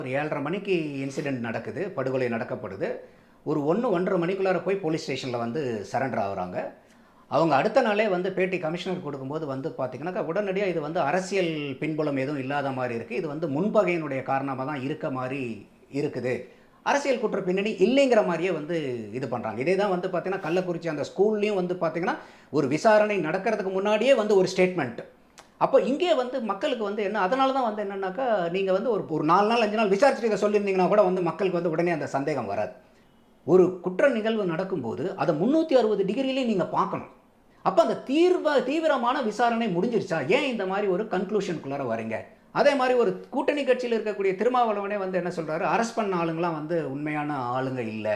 ஒரு 7:30 மணிக்கு இன்சிடென்ட் நடக்குது, படுகொலை நடக்கப்படுது. ஒரு 1:30 மணிக்குள்ளார போய் போலீஸ் ஸ்டேஷனில் வந்து சரண்டர் ஆகுறாங்க. அவங்க அடுத்த நாளே வந்து பேட்டி கமிஷனர் கொடுக்கும்போது வந்து பார்த்தீங்கன்னாக்கா, உடனடியாக இது வந்து அரசியல் பின்புலம் எதுவும் இல்லாத மாதிரி இருக்குது. இது வந்து முன்பகையினுடைய காரணமாக தான் இருக்க மாதிரி இருக்குது. அரசியல் குற்ற பின்னணி இல்லைங்கிற மாதிரியே வந்து இது பண்ணுறாங்க. இதே தான் வந்து பார்த்தீங்கன்னா, கள்ளக்குறிச்சி அந்த ஸ்கூல்லையும் வந்து பார்த்தீங்கன்னா, ஒரு விசாரணை நடக்கிறதுக்கு முன்னாடியே வந்து ஒரு ஸ்டேட்மெண்ட். அப்போ இங்கே வந்து மக்களுக்கு வந்து என்ன அதனால தான் வந்து என்னன்னாக்கா, நீங்கள் வந்து ஒரு 4 நாள் 5 நாள் விசாரிச்சுட்டு இதை சொல்லியிருந்தீங்கன்னா கூட வந்து மக்களுக்கு வந்து உடனே அந்த சந்தேகம் வராது. ஒரு குற்ற நிகழ்வு நடக்கும்போது அதை 360 டிகிரிலையும் நீங்கள் பார்க்கணும். அப்போ அந்த தீவிரமான விசாரணை முடிஞ்சிருச்சா? ஏன் இந்த மாதிரி ஒரு கன்க்ளூஷனுக்குள்ளார வரீங்க? அதே மாதிரி ஒரு கூட்டணி கட்சியில் இருக்கக்கூடிய திருமாவளவனே வந்து என்ன சொல்றாரு, அரெஸ்ட் பண்ண ஆளுங்களாம் வந்து உண்மையான ஆளுங்க இல்லை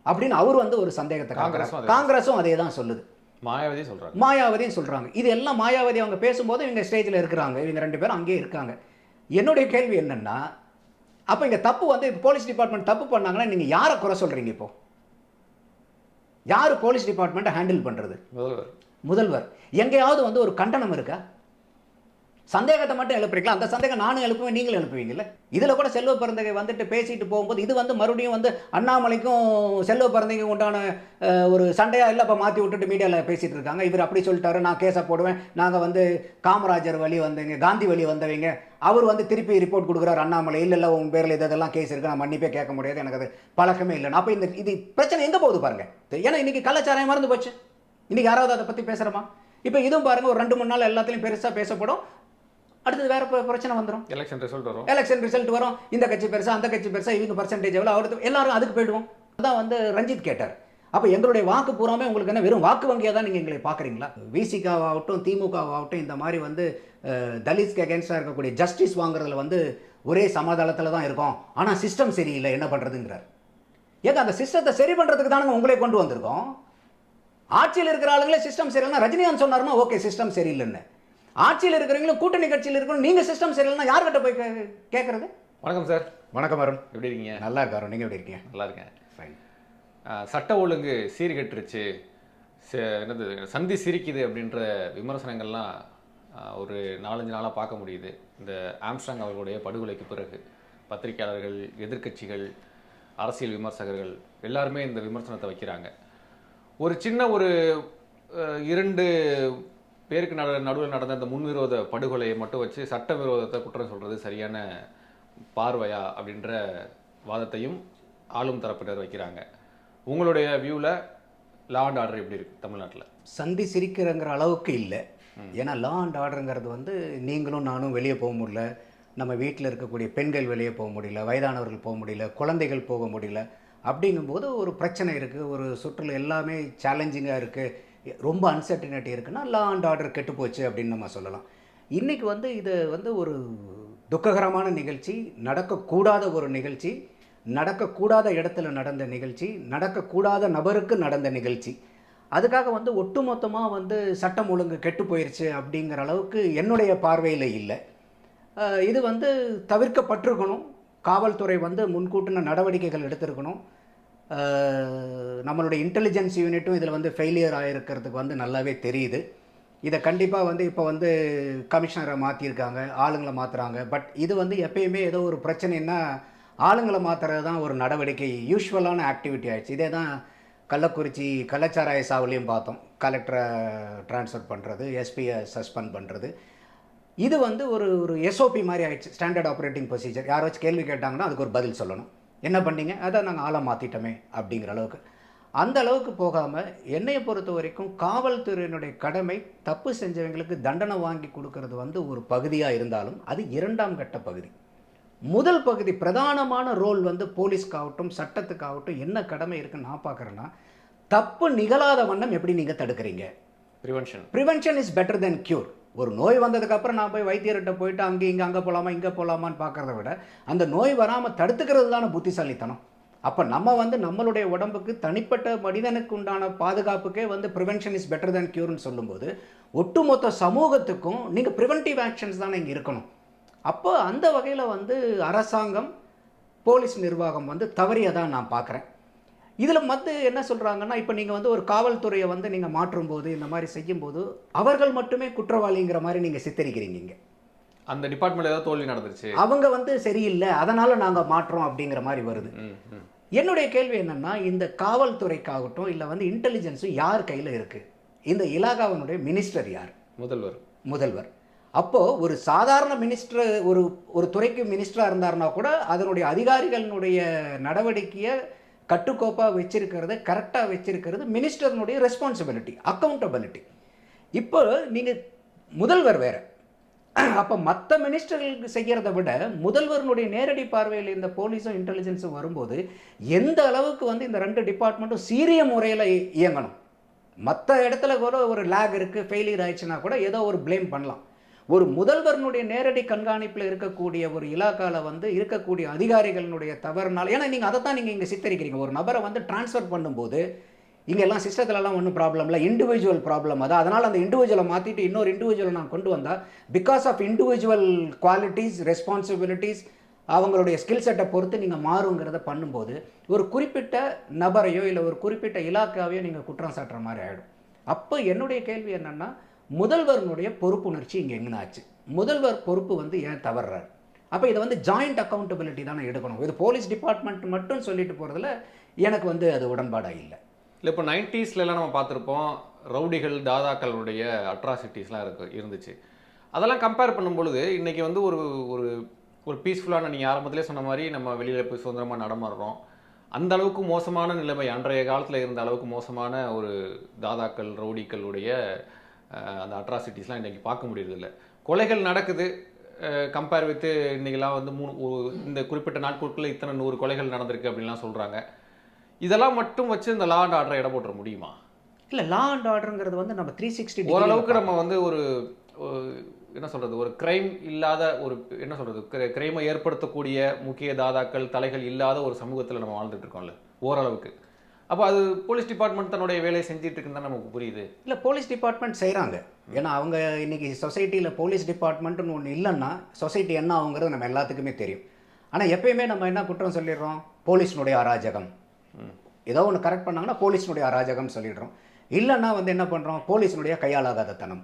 அப்படின்னு அவர் வந்து ஒரு சந்தேகத்தை காட்டுறாரு. காங்கிரஸும் அதே தான் சொல்லுது. மாயாவதியும் சொல்றாங்க. இது எல்லாம் மாயாவதி அவங்க பேசும்போது இவங்க ஸ்டேஜில் இருக்கிறாங்க. இவங்க 2 பேரும் அங்கேயே இருக்காங்க. என்னுடைய கேள்வி என்னன்னா, அப்போ இங்கே தப்பு வந்து போலீஸ் டிபார்ட்மெண்ட் தப்பு பண்ணாங்கன்னா நீங்கள் யாரை குறை சொல்றீங்க? இப்போ யார் போலீஸ் டிபார்ட்மெண்ட்டை ஹேண்டில் பண்ணுறது? முதல்வர். எங்கேயாவது வந்து ஒரு கண்டனம் இருக்கா? சந்தேகத்தை மட்டும் எழுப்புறீங்களா? அந்த சந்தேகம் நானும் எழுப்புவேன், நீங்களும் எழுப்புவீங்கல்ல. இதில் கூட செல்வ பிறந்தகை வந்துட்டு பேசிட்டு போகும்போது இது வந்து மறுபடியும் வந்து அண்ணாமலைக்கும் செல்வ பிறந்தகைக்கும் உண்டான ஒரு சண்டையாக இல்லை இப்போ மாற்றி விட்டுட்டு மீடியாவில் பேசிகிட்டு இருக்காங்க. இவர் அப்படி சொல்லிட்டாரு, நான் கேஸை போடுவேன், நாங்கள் வந்து காமராஜர் வழி வந்தவங்க, காந்தி வழி வந்தவங்க. அவர் வந்து திருப்பி ரிப்போர்ட் கொடுக்குறாரு அண்ணாமலை, இல்லை உங்கள் பேரில் இதெல்லாம் கேஸ் இருக்குது, நான் மன்னிப்பே கேட்க முடியாது, எனக்கு அது பழக்கமே இல்லைன்னு. அப்போ இது பிரச்சனை எங்கே போகுது பாருங்கள். ஏன்னா இன்றைக்கி கலாச்சாரம் மறந்து போச்சு. இன்றைக்கி யாராவது அதை பற்றி பேசுகிறோமா? இப்போ இதுவும் பாருங்கள், ஒரு 2-3 நாள் எல்லாத்துலேயும் பெருசாக பேசப்படும். அடுத்தது வேற பிரச்சனை வந்துடும். எலெக்ஷன் ரிசல்ட் வரும். இந்த கட்சி பெருசா, அந்த கட்சி பெருசா, இவங்க பர்சன்டேஜ் எவ்வளோ, அவருக்கு எல்லாரும் அதுக்கு போயிடுவோம். அதான் வந்து ரஞ்சித் கேட்டார். அப்போ எங்களுடைய வாக்கு பூராமே உங்களுக்கு என்ன வெறும் வாக்கு வங்கியாக தான் நீங்கள் எங்களை பார்க்குறீங்களா? விசிகாவாகட்டும் திமுகவாகட்டும் இந்த மாதிரி வந்து தலித்ஸ்க்கு அகேன்ஸ்டாக இருக்கக்கூடிய ஜஸ்டிஸ் வாங்குறதுல வந்து ஒரே சமாதானத்தில் தான் இருக்கும். ஆனால் சிஸ்டம் சரியில்லை, என்ன பண்ணுறதுங்கிறார். ஏங்க அந்த சிஸ்டத்தை சரி பண்ணுறதுக்கு தானே உங்களே கொண்டு வந்திருக்கோம். ஆட்சியில் இருக்கிற ஆளுங்களே சிஸ்டம் சரியில்லைன்னா ரஜினிகாந்த் சொன்னார்னா ஓகே சிஸ்டம் சரியில்லைன்னு. ஆட்சியில் இருக்கிறவங்களும் கூட்டணி கட்சியில் இருக்கணும், நீங்க சிஸ்டம் சரியில்லைன்னா யார்கிட்ட போய் கேட்கறது? வணக்கம் சார். வணக்கம் அருண், எப்படி இருக்கீங்க? நல்லா இருக்காரு, நீங்க எப்படி இருக்கீங்க? நல்லா இருக்கேன். ஃபைன். சட்ட ஒழுங்கு சீர்கெட்டுருச்சு, என்னது சந்தி சிரிக்குது அப்படின்ற விமர்சனங்கள்லாம் ஒரு 4-5 நாளாக பார்க்க முடியுது. இந்த ஆம்ஸ்ட்ராங் அவர்களுடைய படுகொலைக்கு பிறகு பத்திரிகையாளர்கள், எதிர்க்கட்சிகள், அரசியல் விமர்சகர்கள் எல்லாருமே இந்த விமர்சனத்தை வைக்கிறாங்க. ஒரு சின்ன ஒரு 2 பேருக்கு நடுவில் நடந்த அந்த முன்விரோத படுகொலையை மட்டும் வச்சு சட்டவிரோதத்தை குற்றம் சொல்கிறது சரியான பார்வையா அப்படின்ற வாதத்தையும் ஆளும் தரப்பினர் வைக்கிறாங்க. உங்களுடைய வியூவில் லா அண்ட் ஆர்டர் எப்படி இருக்குது தமிழ்நாட்டில்? சந்தி சிரிக்கிறங்கிற அளவுக்கு இல்லை. ஏன்னா லா அண்ட் ஆர்டருங்கிறது வந்து நீங்களும் நானும் வெளியே போக முடியல, நம்ம வீட்டில் இருக்கக்கூடிய பெண்கள் வெளியே போக முடியல, வயதானவர்கள் போக முடியல, குழந்தைகள் போக முடியல. அப்படிங்கும்போது ஒரு பிரச்சனை இருக்குது, ஒரு சுற்றுலா எல்லாமே சேலஞ்சிங்காக இருக்குது, ரொம்ப அன்சர்டினிட்டி இருக்குன்னா லா அண்ட் ஆர்டர் கெட்டு போச்சு அப்படின்னு நம்ம சொல்லலாம். இன்றைக்கி வந்து இது வந்து ஒரு துக்ககரமான நிகழ்ச்சி, நடக்கக்கூடாத ஒரு நிகழ்ச்சி, நடக்கக்கூடாத இடத்துல நடந்த நிகழ்ச்சி, நடக்கக்கூடாத நபருக்கு நடந்த நிகழ்ச்சி. அதுக்காக வந்து ஒட்டுமொத்தமாக வந்து சட்டம் ஒழுங்கு கெட்டு போயிடுச்சு அப்படிங்கிற அளவுக்கு என்னுடைய பார்வையில் இல்லை. இது வந்து தவிர்க்கப்பட்டிருக்கணும். காவல்துறை வந்து முன்கூட்டின நடவடிக்கைகள் எடுத்திருக்கணும். நம்மளுடைய இன்டெலிஜென்ஸ் யூனிட்டும் இதில் வந்து ஃபெயிலியர் ஆகிருக்கிறதுக்கு வந்து நல்லாவே தெரியுது. இதை கண்டிப்பாக வந்து இப்போ வந்து கமிஷனரை மாற்றிருக்காங்க, ஆளுங்களை மாற்றுறாங்க. பட் இது வந்து எப்பயுமே ஏதோ ஒரு பிரச்சனைன்னா ஆளுங்களை மாற்றுறது தான் ஒரு நடவடிக்கை, யூஸ்வலான ஆக்டிவிட்டி ஆகிடுச்சு. இதே தான் கள்ளக்குறிச்சி கள்ளச்சாராய சாவுலையும் பார்த்தோம். கலெக்டரை ட்ரான்ஸ்ஃபர் பண்ணுறது, எஸ்பியை சஸ்பெண்ட் பண்ணுறது, இது வந்து ஒரு எஸ்ஓபி மாதிரி ஆகிடுச்சு, ஸ்டாண்டர்ட் ஆப்ரேட்டிங் ப்ரொசீஜர். யாராச்சும் கேள்வி கேட்டாங்கன்னா அதுக்கு ஒரு பதில் சொல்லணும். என்ன பண்ணீங்க, அதை நாங்கள் ஆளை மாற்றிட்டோமே அப்படிங்கிற அளவுக்கு. அந்த அளவுக்கு போகாமல் என்னையை பொறுத்த வரைக்கும் காவல்துறையினுடைய கடமை தப்பு செஞ்சவங்களுக்கு தண்டனை வாங்கி கொடுக்கறது வந்து ஒரு பகுதியாக இருந்தாலும் அது 2ஆம் கட்ட பகுதி. முதல் பகுதி பிரதானமான ரோல் வந்து போலீஸ்க்காகட்டும் சட்டத்துக்காகட்டும் என்ன கடமை இருக்குன்னு நான் பார்க்குறேன்னா, தப்பு நிகழாத வண்ணம் எப்படி நீங்கள் தடுக்கிறீங்க. Prevention is better than cure. ஒரு நோய் வந்ததுக்கப்புறம் நான் போய் வைத்தியர்கிட்ட போயிட்டு அங்கே போகலாமா இங்கே போகலாமான்னு பார்க்குறத விட அந்த நோய் வராமல் தடுத்துக்கிறது தானே புத்திசாலித்தனம். அப்போ நம்ம வந்து நம்மளுடைய உடம்புக்கு தனிப்பட்ட மனிதனுக்கு உண்டான பாதுகாப்புக்கே வந்து ப்ரிவென்ஷன் இஸ் பெட்டர் தேன் க்யூர்னு சொல்லும்போது ஒட்டுமொத்த சமூகத்துக்கும் நீங்கள் ப்ரிவென்டிவ் ஆக்ஷன்ஸ் தானே இங்கே இருக்கணும். அப்போ அந்த வகையில் வந்து அரசாங்கம், போலீஸ் நிர்வாகம் வந்து தவறியதான் நான் பார்க்குறேன். இதில் வந்து என்ன சொல்கிறாங்கன்னா, இப்போ நீங்கள் வந்து ஒரு காவல்துறையை வந்து நீங்கள் மாற்றும்போது இந்த மாதிரி செய்யும்போது அவர்கள் மட்டுமே குற்றவாளிங்கிற மாதிரி நீங்கள் சித்தரிக்கிறீங்க. அந்த டிபார்ட்மெண்ட் ஏதாவது தோல்வி நடந்துருச்சு. அவங்க வந்து சரியில்லை, அதனால நாங்க மாற்றோம் அப்படிங்கிற மாதிரி வருது. என்னுடைய கேள்வி என்னன்னா, இந்த காவல்துறைக்காகட்டும் இல்ல வந்து இன்டெலிஜென்ஸும் யார் கையில இருக்கு? இந்த இலாகாவினுடைய மினிஸ்டர் யார்? முதல்வர். அப்போ ஒரு சாதாரண மினிஸ்டர் ஒரு ஒரு துறைக்கு மினிஸ்டரா இருந்தாருன்னா கூட அதனுடைய அதிகாரிகளினுடைய நடவடிக்கையை கட்டுக்கோப்பா வச்சிருக்கிறது, கரெக்டா வச்சிருக்கிறது மினிஸ்டர்னுடைய ரெஸ்பான்சிபிலிட்டி, அக்கௌண்டபிலிட்டி. இப்போ நீங்க முதல்வர் வேற. அப்போ மற்ற மினிஸ்டர்களுக்கு செய்கிறத விட முதல்வருடைய நேரடி பார்வையில் இந்த போலீஸும் இன்டெலிஜென்ஸும் வரும்போது எந்த அளவுக்கு வந்து இந்த 2 டிபார்ட்மெண்ட்டும் சீரிய முறையில் இயங்கணும். மற்ற இடத்துல கூட ஒரு லேக் இருக்குது, ஃபெயிலியர் ஆயிடுச்சுன்னா கூட ஏதோ ஒரு ப்ளேம் பண்ணலாம். ஒரு முதல்வருடைய நேரடி கண்காணிப்பில் இருக்கக்கூடிய ஒரு இலாக்காவில் வந்து இருக்கக்கூடிய அதிகாரிகளினுடைய தவறுனால, ஏன்னா நீங்கள் அதை தான் நீங்கள் இங்கே சித்தரிக்கிறீங்க. ஒரு நபரை வந்து டிரான்ஸ்ஃபர் பண்ணும்போது இங்கெல்லாம் சிஸ்டத்துலலாம் ஒன்றும் ப்ராப்ளம் இல்லை, இண்டிவிஜுவல் ப்ராப்ளம் அது. அதனால் அந்த இண்டிவிஜுவலை மாற்றிட்டு இன்னொரு இண்டிவிஜுவலை நான் கொண்டு வந்தால் because of individual qualities, responsibilities, அவங்களுடைய ஸ்கில் செட்டை பொறுத்து நீங்கள் மாறுங்கிறத பண்ணும்போது ஒரு குறிப்பிட்ட நபரையோ இல்லை ஒரு குறிப்பிட்ட இலாக்காவையோ நீங்கள் குற்றம் சாட்டுற மாதிரி ஆகிடும். அப்போ என்னுடைய கேள்வி என்னென்னா, முதல்வருடைய பொறுப்புணர்ச்சி இங்கே எங்கனாச்சு? முதல்வர் பொறுப்பு வந்து ஏன் தவறுறாரு? அப்போ இதை வந்து ஜாயிண்ட் அக்கௌண்டபிலிட்டி தானே எடுக்கணும். இது போலீஸ் டிபார்ட்மெண்ட் மட்டும் சொல்லிட்டு போகிறதுல எனக்கு வந்து அது உடன்பாடாக இல்லை. இல்லை, இப்போ 90ஸ்லாம் நம்ம பார்த்துருப்போம், ரவுடிகள் தாதாக்களுடைய அட்ராசிட்டிஸ்லாம் இருந்துச்சு. அதெல்லாம் கம்பேர் பண்ணும்பொழுது இன்றைக்கி வந்து ஒரு ஒரு ஒரு பீஸ்ஃபுல்லான, நீங்கள் ஆரம்பத்திலே சொன்ன மாதிரி நம்ம வெளியில் போய் சுதந்திரமாக நடமாடுறோம். அந்த அளவுக்கு மோசமான நிலைமை, அன்றைய காலத்தில் இருந்த அளவுக்கு மோசமான ஒரு தாதாக்கள் ரவுடிகளுடைய அந்த அட்ராசிட்டிஸ்லாம் இன்றைக்கி பார்க்க முடியறதில்லை. கொலைகள் நடக்குது, கம்பேர் வித்து இன்றைக்கெல்லாம் வந்து இந்த குறிப்பிட்ட நாட்களுக்குள்ளே இத்தனை 100 கொலைகள் நடந்திருக்கு அப்படின்லாம் சொல்கிறாங்க. இதெல்லாம் மட்டும் வச்சு இந்த லா அண்ட் ஆர்டரை இட போட்டுற முடியுமா? இல்லை, லா அண்ட் ஆர்டருங்கிறது வந்து நம்ம 360 ஓரளவுக்கு நம்ம வந்து ஒரு என்ன சொல்கிறது, ஒரு கிரைம் இல்லாத ஒரு என்ன சொல்கிறது, கிரைமை ஏற்படுத்தக்கூடிய முக்கிய தாதாக்கள் தலைகள் இல்லாத ஒரு சமூகத்தில் நம்ம வாழ்ந்துட்டு இருக்கோம்ல ஓரளவுக்கு. அப்போ அது போலீஸ் டிபார்ட்மெண்ட் தன்னுடைய வேலையை செஞ்சுட்டு இருக்குன்னு தான் நமக்கு புரியுது. இல்லை, போலீஸ் டிபார்ட்மெண்ட் செய்கிறாங்க. ஏன்னா அவங்க இன்றைக்கி சொசைட்டியில் போலீஸ் டிபார்ட்மெண்ட்டுன்னு ஒன்று இல்லைன்னா சொசைட்டி என்ன ஆகுங்கிறது நம்ம எல்லாத்துக்குமே தெரியும். ஆனால் எப்பயுமே நம்ம என்ன குற்றம் சொல்லிடுறோம்? போலீஸினுடைய அராஜகம். ஏதோ ஒன்று கரெக்ட் பண்ணாங்கன்னா போலீஸினுடைய அராஜகம் சொல்லிடுறோம். இல்லைன்னா வந்து என்ன பண்ணுறோம்? போலீஸினுடைய கையாளாகாத தனம்.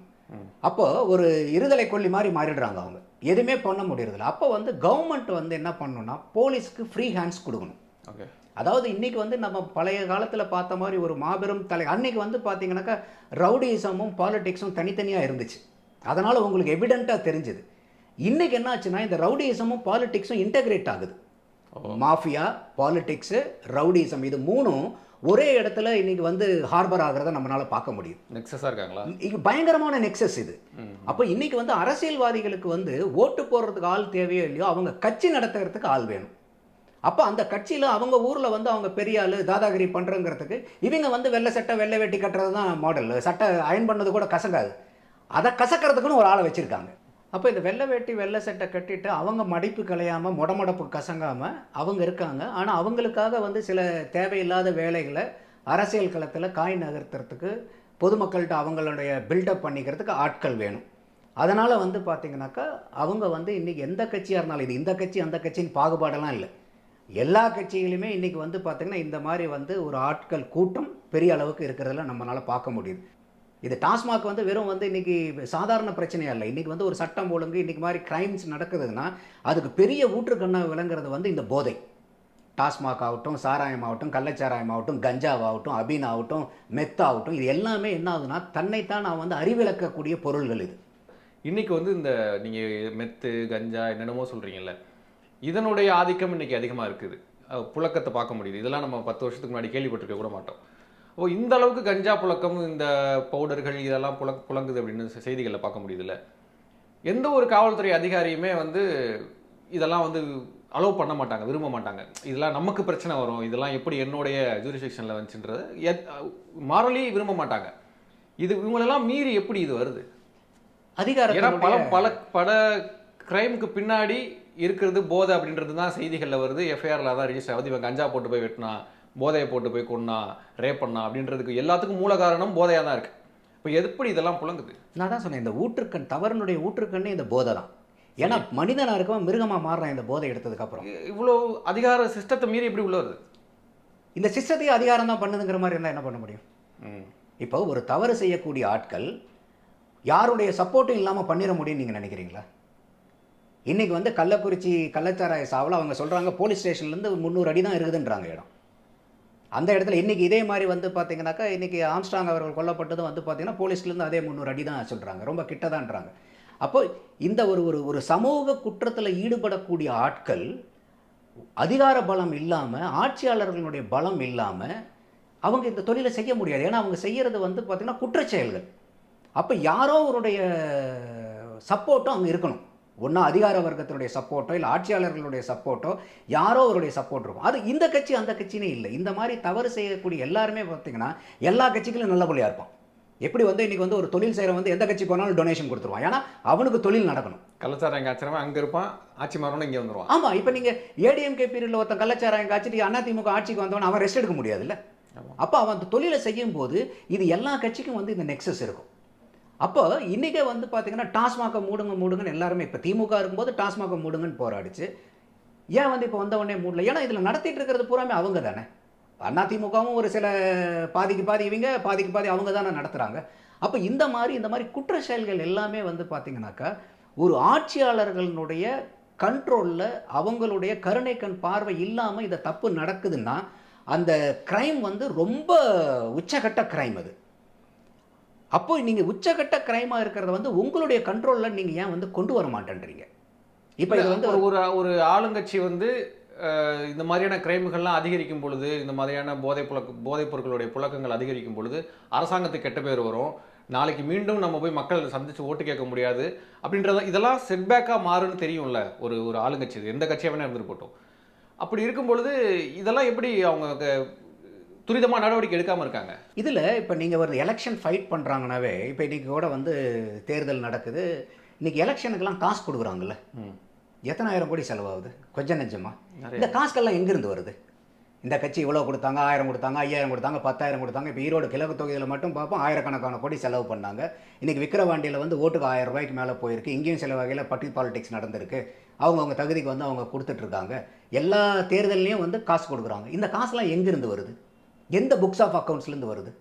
அப்போ ஒரு இருதலை கொல்லி மாதிரி மாறிடுறாங்க அவங்க, எதுவுமே பண்ண முடியறதில்ல. அப்போ வந்து கவர்மெண்ட் வந்து என்ன பண்ணணும்னா போலீஸ்க்கு ஃப்ரீ ஹேண்ட்ஸ் கொடுக்கணும். அதாவது இன்றைக்கி வந்து நம்ம பழைய காலத்தில் பார்த்த மாதிரி ஒரு மாபெரும் அன்றைக்கி வந்து பார்த்தீங்கன்னாக்கா ரவுடிசமும் பாலிடிக்ஸும் தனித்தனியாக இருந்துச்சு. அதனால் உங்களுக்கு எவிடெண்ட்டாக தெரிஞ்சுது. இன்றைக்கி என்ன ஆச்சுன்னா இந்த ரவுடிசமும் பாலிடிக்ஸும் இன்டகிரேட் ஆகுது. மாஃபியா, பாலிடிக்ஸு, ரவுடிசம், இது மூணும் ஒரே இடத்துல இன்னைக்கு வந்து ஹார்பர் ஆகிறத நம்மளால பார்க்க முடியும். நெக்ஸஸாக இருக்காங்களா? இது பயங்கரமான நெக்ஸஸ் இது. அப்போ இன்னைக்கு வந்து அரசியல்வாதிகளுக்கு வந்து ஓட்டு போடுறதுக்கு ஆள் தேவையோ இல்லையோ, அவங்க கட்சி நடத்துறதுக்கு ஆள் வேணும். அப்போ அந்த கட்சியில் அவங்க ஊரில் வந்து அவங்க பெரிய ஆள் தாதாகிரி பண்ணுறங்கிறதுக்கு இவங்க வந்து வெள்ளை சட்டை வெள்ளை வேட்டி கட்டுறது தான் மாடல். சட்டை அயன் பண்ணது கூட கசங்காது, அதை கசக்கிறதுக்குன்னு ஒரு ஆளை வச்சுருக்காங்க. அப்போ இந்த வெள்ளை வேட்டி வெள்ளை சட்டை கட்டிட்டு அவங்க மடிப்பு கலையாமல் மொடமடப்பு கசங்காமல் அவங்க இருக்காங்க. ஆனால் அவங்களுக்காக வந்து சில தேவையில்லாத வேலைகளை அரசியல் களத்தில் காய் நகர்த்துறதுக்கு, பொதுமக்கள்கிட்ட அவங்களுடைய பில்டப் பண்ணிக்கிறதுக்கு ஆட்கள் வேணும். அதனால் வந்து பார்த்திங்கனாக்கா அவங்க வந்து இன்றைக்கி எந்த கட்சியாக இருந்தாலும், இது இந்த கட்சி அந்த கட்சின்னு பாகுபாடெல்லாம் இல்லை, எல்லா கட்சிகளுமே இன்றைக்கி வந்து பார்த்திங்கன்னா இந்த மாதிரி வந்து ஒரு ஆட்கள் கூட்டம் பெரிய அளவுக்கு இருக்கிறதுல நம்மளால் பார்க்க முடியுது. இது டாஸ்மாக் வந்து வெறும் வந்து இன்றைக்கி சாதாரண பிரச்சனையாக இல்லை. இன்றைக்கி வந்து ஒரு சட்டம் ஒழுங்கு இன்றைக்கி மாதிரி க்ரைம்ஸ் நடக்குதுன்னா அதுக்கு பெரிய ஊற்றுக்கண்ணாக விளங்குறது வந்து இந்த போதை. டாஸ்மாக் ஆகட்டும், சாராயம் ஆகட்டும், கள்ளச்சாராயம் ஆகட்டும், கஞ்சாவாகட்டும், அபீன் ஆகட்டும், மெத்தாகட்டும், இது எல்லாமே என்ன ஆகுதுன்னா தன்னைத்தான் நான் வந்து அறிவிலக்கக்கூடிய பொருள்கள். இது இன்றைக்கி வந்து இந்த நீங்கள் மெத்து கஞ்சா என்னென்னமோ சொல்கிறீங்கல்ல, இதனுடைய ஆதிக்கம் இன்றைக்கி அதிகமாக இருக்குது. புழக்கத்தை பார்க்க முடியுது. இதெல்லாம் நம்ம 10 வருஷத்துக்கு முன்னாடி கேள்விப்பட்டிருக்க கூட மாட்டோம். ஓ, இந்த அளவுக்கு கஞ்சா புழக்கம், இந்த பவுடர்கள் இதெல்லாம் புழங்குது அப்படின்னு செய்திகளில் பார்க்க முடியுதுல்ல. எந்த ஒரு காவல்துறை அதிகாரியுமே வந்து இதெல்லாம் வந்து அலோவ் பண்ண மாட்டாங்க, விரும்ப மாட்டாங்க. இதெல்லாம் நமக்கு பிரச்சனை வரும், இதெல்லாம் எப்படி என்னுடைய ஜூரிஸ்டிக்ஷனில் வந்துச்சுன்றது மாரலி விரும்ப மாட்டாங்க. இது இவங்களெல்லாம் மீறி எப்படி இது வருது அதிகாரம்? ஏன்னா பல கிரைமுக்கு பின்னாடி இருக்கிறது போதை அப்படின்றது தான் செய்திகளில் வருது, எஃப்ஐஆரில் தான் ரிஜிஸ்டர் ஆகுது. இவன் கஞ்சா போட்டு போய் வெட்டினா, போதையை போட்டு போய் கொன்னா, ரேப் பண்ணா அப்படின்றதுக்கு எல்லாத்துக்கும் மூல காரணம் போதையாக தான் இருக்குது. இப்போ எப்படி இதெல்லாம் புழங்குது? நான் தான் சொன்னேன், இந்த ஊற்றுக்கண், தவறுனுடைய ஊற்றுக்கண்ணே இந்த போதை தான். ஏன்னா மனிதனாக இருக்கவன் மிருகமாக மாறுறான் இந்த போதை எடுத்ததுக்கப்புறம். இவ்வளோ அதிகார சிஸ்டத்தை மீறி எப்படி உள்ள வருது? இந்த சிஸ்டத்தையே அதிகாரம் தான் பண்ணுதுங்கிற மாதிரி இருந்தால் என்ன பண்ண முடியும்? இப்போ ஒரு தவறு செய்யக்கூடிய ஆட்கள் யாருடைய சப்போர்ட்டும் இல்லாமல் பண்ணிட முடியும்னு நீங்கள் நினைக்கிறீங்களா? இன்றைக்கி வந்து கள்ளக்குறிச்சி கள்ளச்சாராய சாவில் அவங்க சொல்கிறாங்க போலீஸ் ஸ்டேஷன்லேருந்து 300 அடி தான் இருக்குதுன்றாங்க இடம். அந்த இடத்துல இன்றைக்கி இதே மாதிரி வந்து பார்த்தீங்கன்னாக்கா இன்றைக்கி ஆம்ஸ்ட்ராங் அவர்கள் கொல்லப்பட்டதும் வந்து பார்த்தீங்கன்னா போலீஸ்லேருந்து அதே 300 அடி தான் சொல்கிறாங்க, ரொம்ப கிட்டதான்றாங்க. அப்போ இந்த ஒரு ஒரு ஒரு சமூக குற்றத்தில் ஈடுபடக்கூடிய ஆட்கள் அதிகார பலம் இல்லாமல், ஆட்சியாளர்களுடைய பலம் இல்லாமல் அவங்க இந்த தொழிலை செய்ய முடியாது. ஏன்னா அவங்க செய்கிறது வந்து பார்த்திங்கன்னா குற்றச்செயல்கள். அப்போ யாரோ அவருடைய சப்போர்ட்டும் அங்கே இருக்கணும். ஒன்றா அதிகார வர்க்கத்தினுடைய சப்போர்ட்டோ இல்லை ஆட்சியாளர்களுடைய சப்போர்ட்டோ யாரோ அவருடைய சப்போர்ட் இருக்கும். அது இந்த கட்சி அந்த கட்சினே இல்லை. இந்த மாதிரி தவறு செய்யக்கூடிய எல்லாருமே பார்த்திங்கன்னா எல்லா கட்சிகளும் நல்ல புள்ளியாக இருப்பான். எப்படி வந்து இன்றைக்கி வந்து ஒரு தொழில் செய்கிற வந்து எந்த கட்சி போனாலும் டொனேஷன் கொடுத்துருவான். ஏன்னா அவனுக்கு தொழில் நடக்கணும். கள்ளச்சாராயம் காய்ச்சறவன் அங்கே இருப்பான், ஆட்சி மாறணும் இங்கே வந்துடுவான். ஆமாம், இப்போ நீங்கள் ஏடிஎம்கே பீரியடில் ஒருத்தன் கள்ளச்சாராயம் காய்ச்சிட்டு அதிமுக ஆட்சிக்கு வந்தவன் அவன் ரெஸ்ட் எடுக்க முடியாதுல்ல. அப்போ அவன் அந்த தொழிலை செய்யும் போது இது எல்லா கட்சிக்கும் வந்து இந்த நெக்ஸஸ் இருக்கும். அப்போ இன்றைக்கே வந்து பார்த்தீங்கன்னா டாஸ்மாக மூடுங்கன்னு எல்லாருமே இப்போ திமுக இருக்கும்போது டாஸ்மாக மூடுங்கன்னு போராடிச்சு. ஏன் வந்து இப்போ வந்தவொடனே மூடல? ஏன்னா இதில் நடத்திட்டு இருக்கிறது பூராமே அவங்க தானே. அதிமுகவும் ஒரு சில பாதிக்கு பாதி இவங்க, பாதிக்கு பாதி அவங்க தானே நடத்துகிறாங்க. அப்போ இந்த மாதிரி குற்ற செயல்கள் எல்லாமே வந்து பார்த்திங்கனாக்கா ஒரு ஆட்சியாளர்களுடைய கண்ட்ரோலில் அவங்களுடைய கருணை கண் பார்வை இல்லாமல் இந்த தப்பு நடக்குதுன்னா அந்த கிரைம் வந்து ரொம்ப உச்சகட்ட கிரைம் அது. அப்போ நீங்கள் உச்சகட்ட கிரைமாக இருக்கிறத வந்து உங்களுடைய கண்ட்ரோலில் நீங்கள் ஏன் வந்து கொண்டு வர மாட்டேன்றீங்க? இப்போ இது வந்து ஒரு ஆளுங்கட்சி வந்து இந்த மாதிரியான கிரைம்கள்லாம் அதிகரிக்கும் பொழுது, இந்த மாதிரியான போதைப் பொருட்களுடைய புழக்கங்கள் அதிகரிக்கும் பொழுது அரசாங்கத்துக்கு கெட்ட பேர் வரும். நாளைக்கு மீண்டும் நம்ம போய் மக்கள் சந்திச்சு ஓட்டு கேட்க முடியாது அப்படின்றத இதெல்லாம் செட்பேக்காக மாறுன்னு தெரியும்ல ஒரு ஆளுங்கட்சி, எந்த கட்சியாக வேணா இருந்துட்டு போட்டோம். அப்படி இருக்கும் பொழுது இதெல்லாம் எப்படி அவங்க துரிதமாக நடவடிக்கை எடுக்காமல் இருக்காங்க? இதில் இப்போ நீங்கள் ஒரு எலெக்ஷன் ஃபைட் பண்ணுறாங்கனாவே, இப்போ இன்றைக்கி கூட வந்து தேர்தல் நடக்குது. இன்றைக்கி எலெக்ஷனுக்கெல்லாம் காசு கொடுக்குறாங்கல்ல, எத்தனை ஆயிரம் கோடி செலவாகுது? கொஞ்சம் நெஞ்சமா? இந்த காசுக்கெல்லாம் எங்கேருந்து வருது? இந்த கட்சி இவ்வளோ கொடுத்தாங்க, 1000 கொடுத்தாங்க, 5000 கொடுத்தாங்க, 10000 கொடுத்தாங்க. இப்போ ஈரோடு கிழக்கு தொகுதியில் மட்டும் பார்ப்போம் ஆயிரக்கணக்கான கோடி செலவு பண்ணாங்க. இன்றைக்கி விக்கிரவாண்டியில் வந்து ஓட்டுக்கு 1000 ரூபாய்க்கு மேலே போயிருக்கு. இங்கேயும் சில வகையில் பட்டி பாலிடிக்ஸ் நடந்திருக்கு. அவங்கவுங்க தகுதிக்கு வந்து அவங்க கொடுத்துட்ருக்காங்க. எல்லா தேர்தல்லையும் வந்து காசு கொடுக்குறாங்க. இந்த காசுலாம் எங்கேருந்து வருது? எந்த புக்ஸ் ஆஃப் அக்கௌண்ட்ஸ்லேருந்து வருது?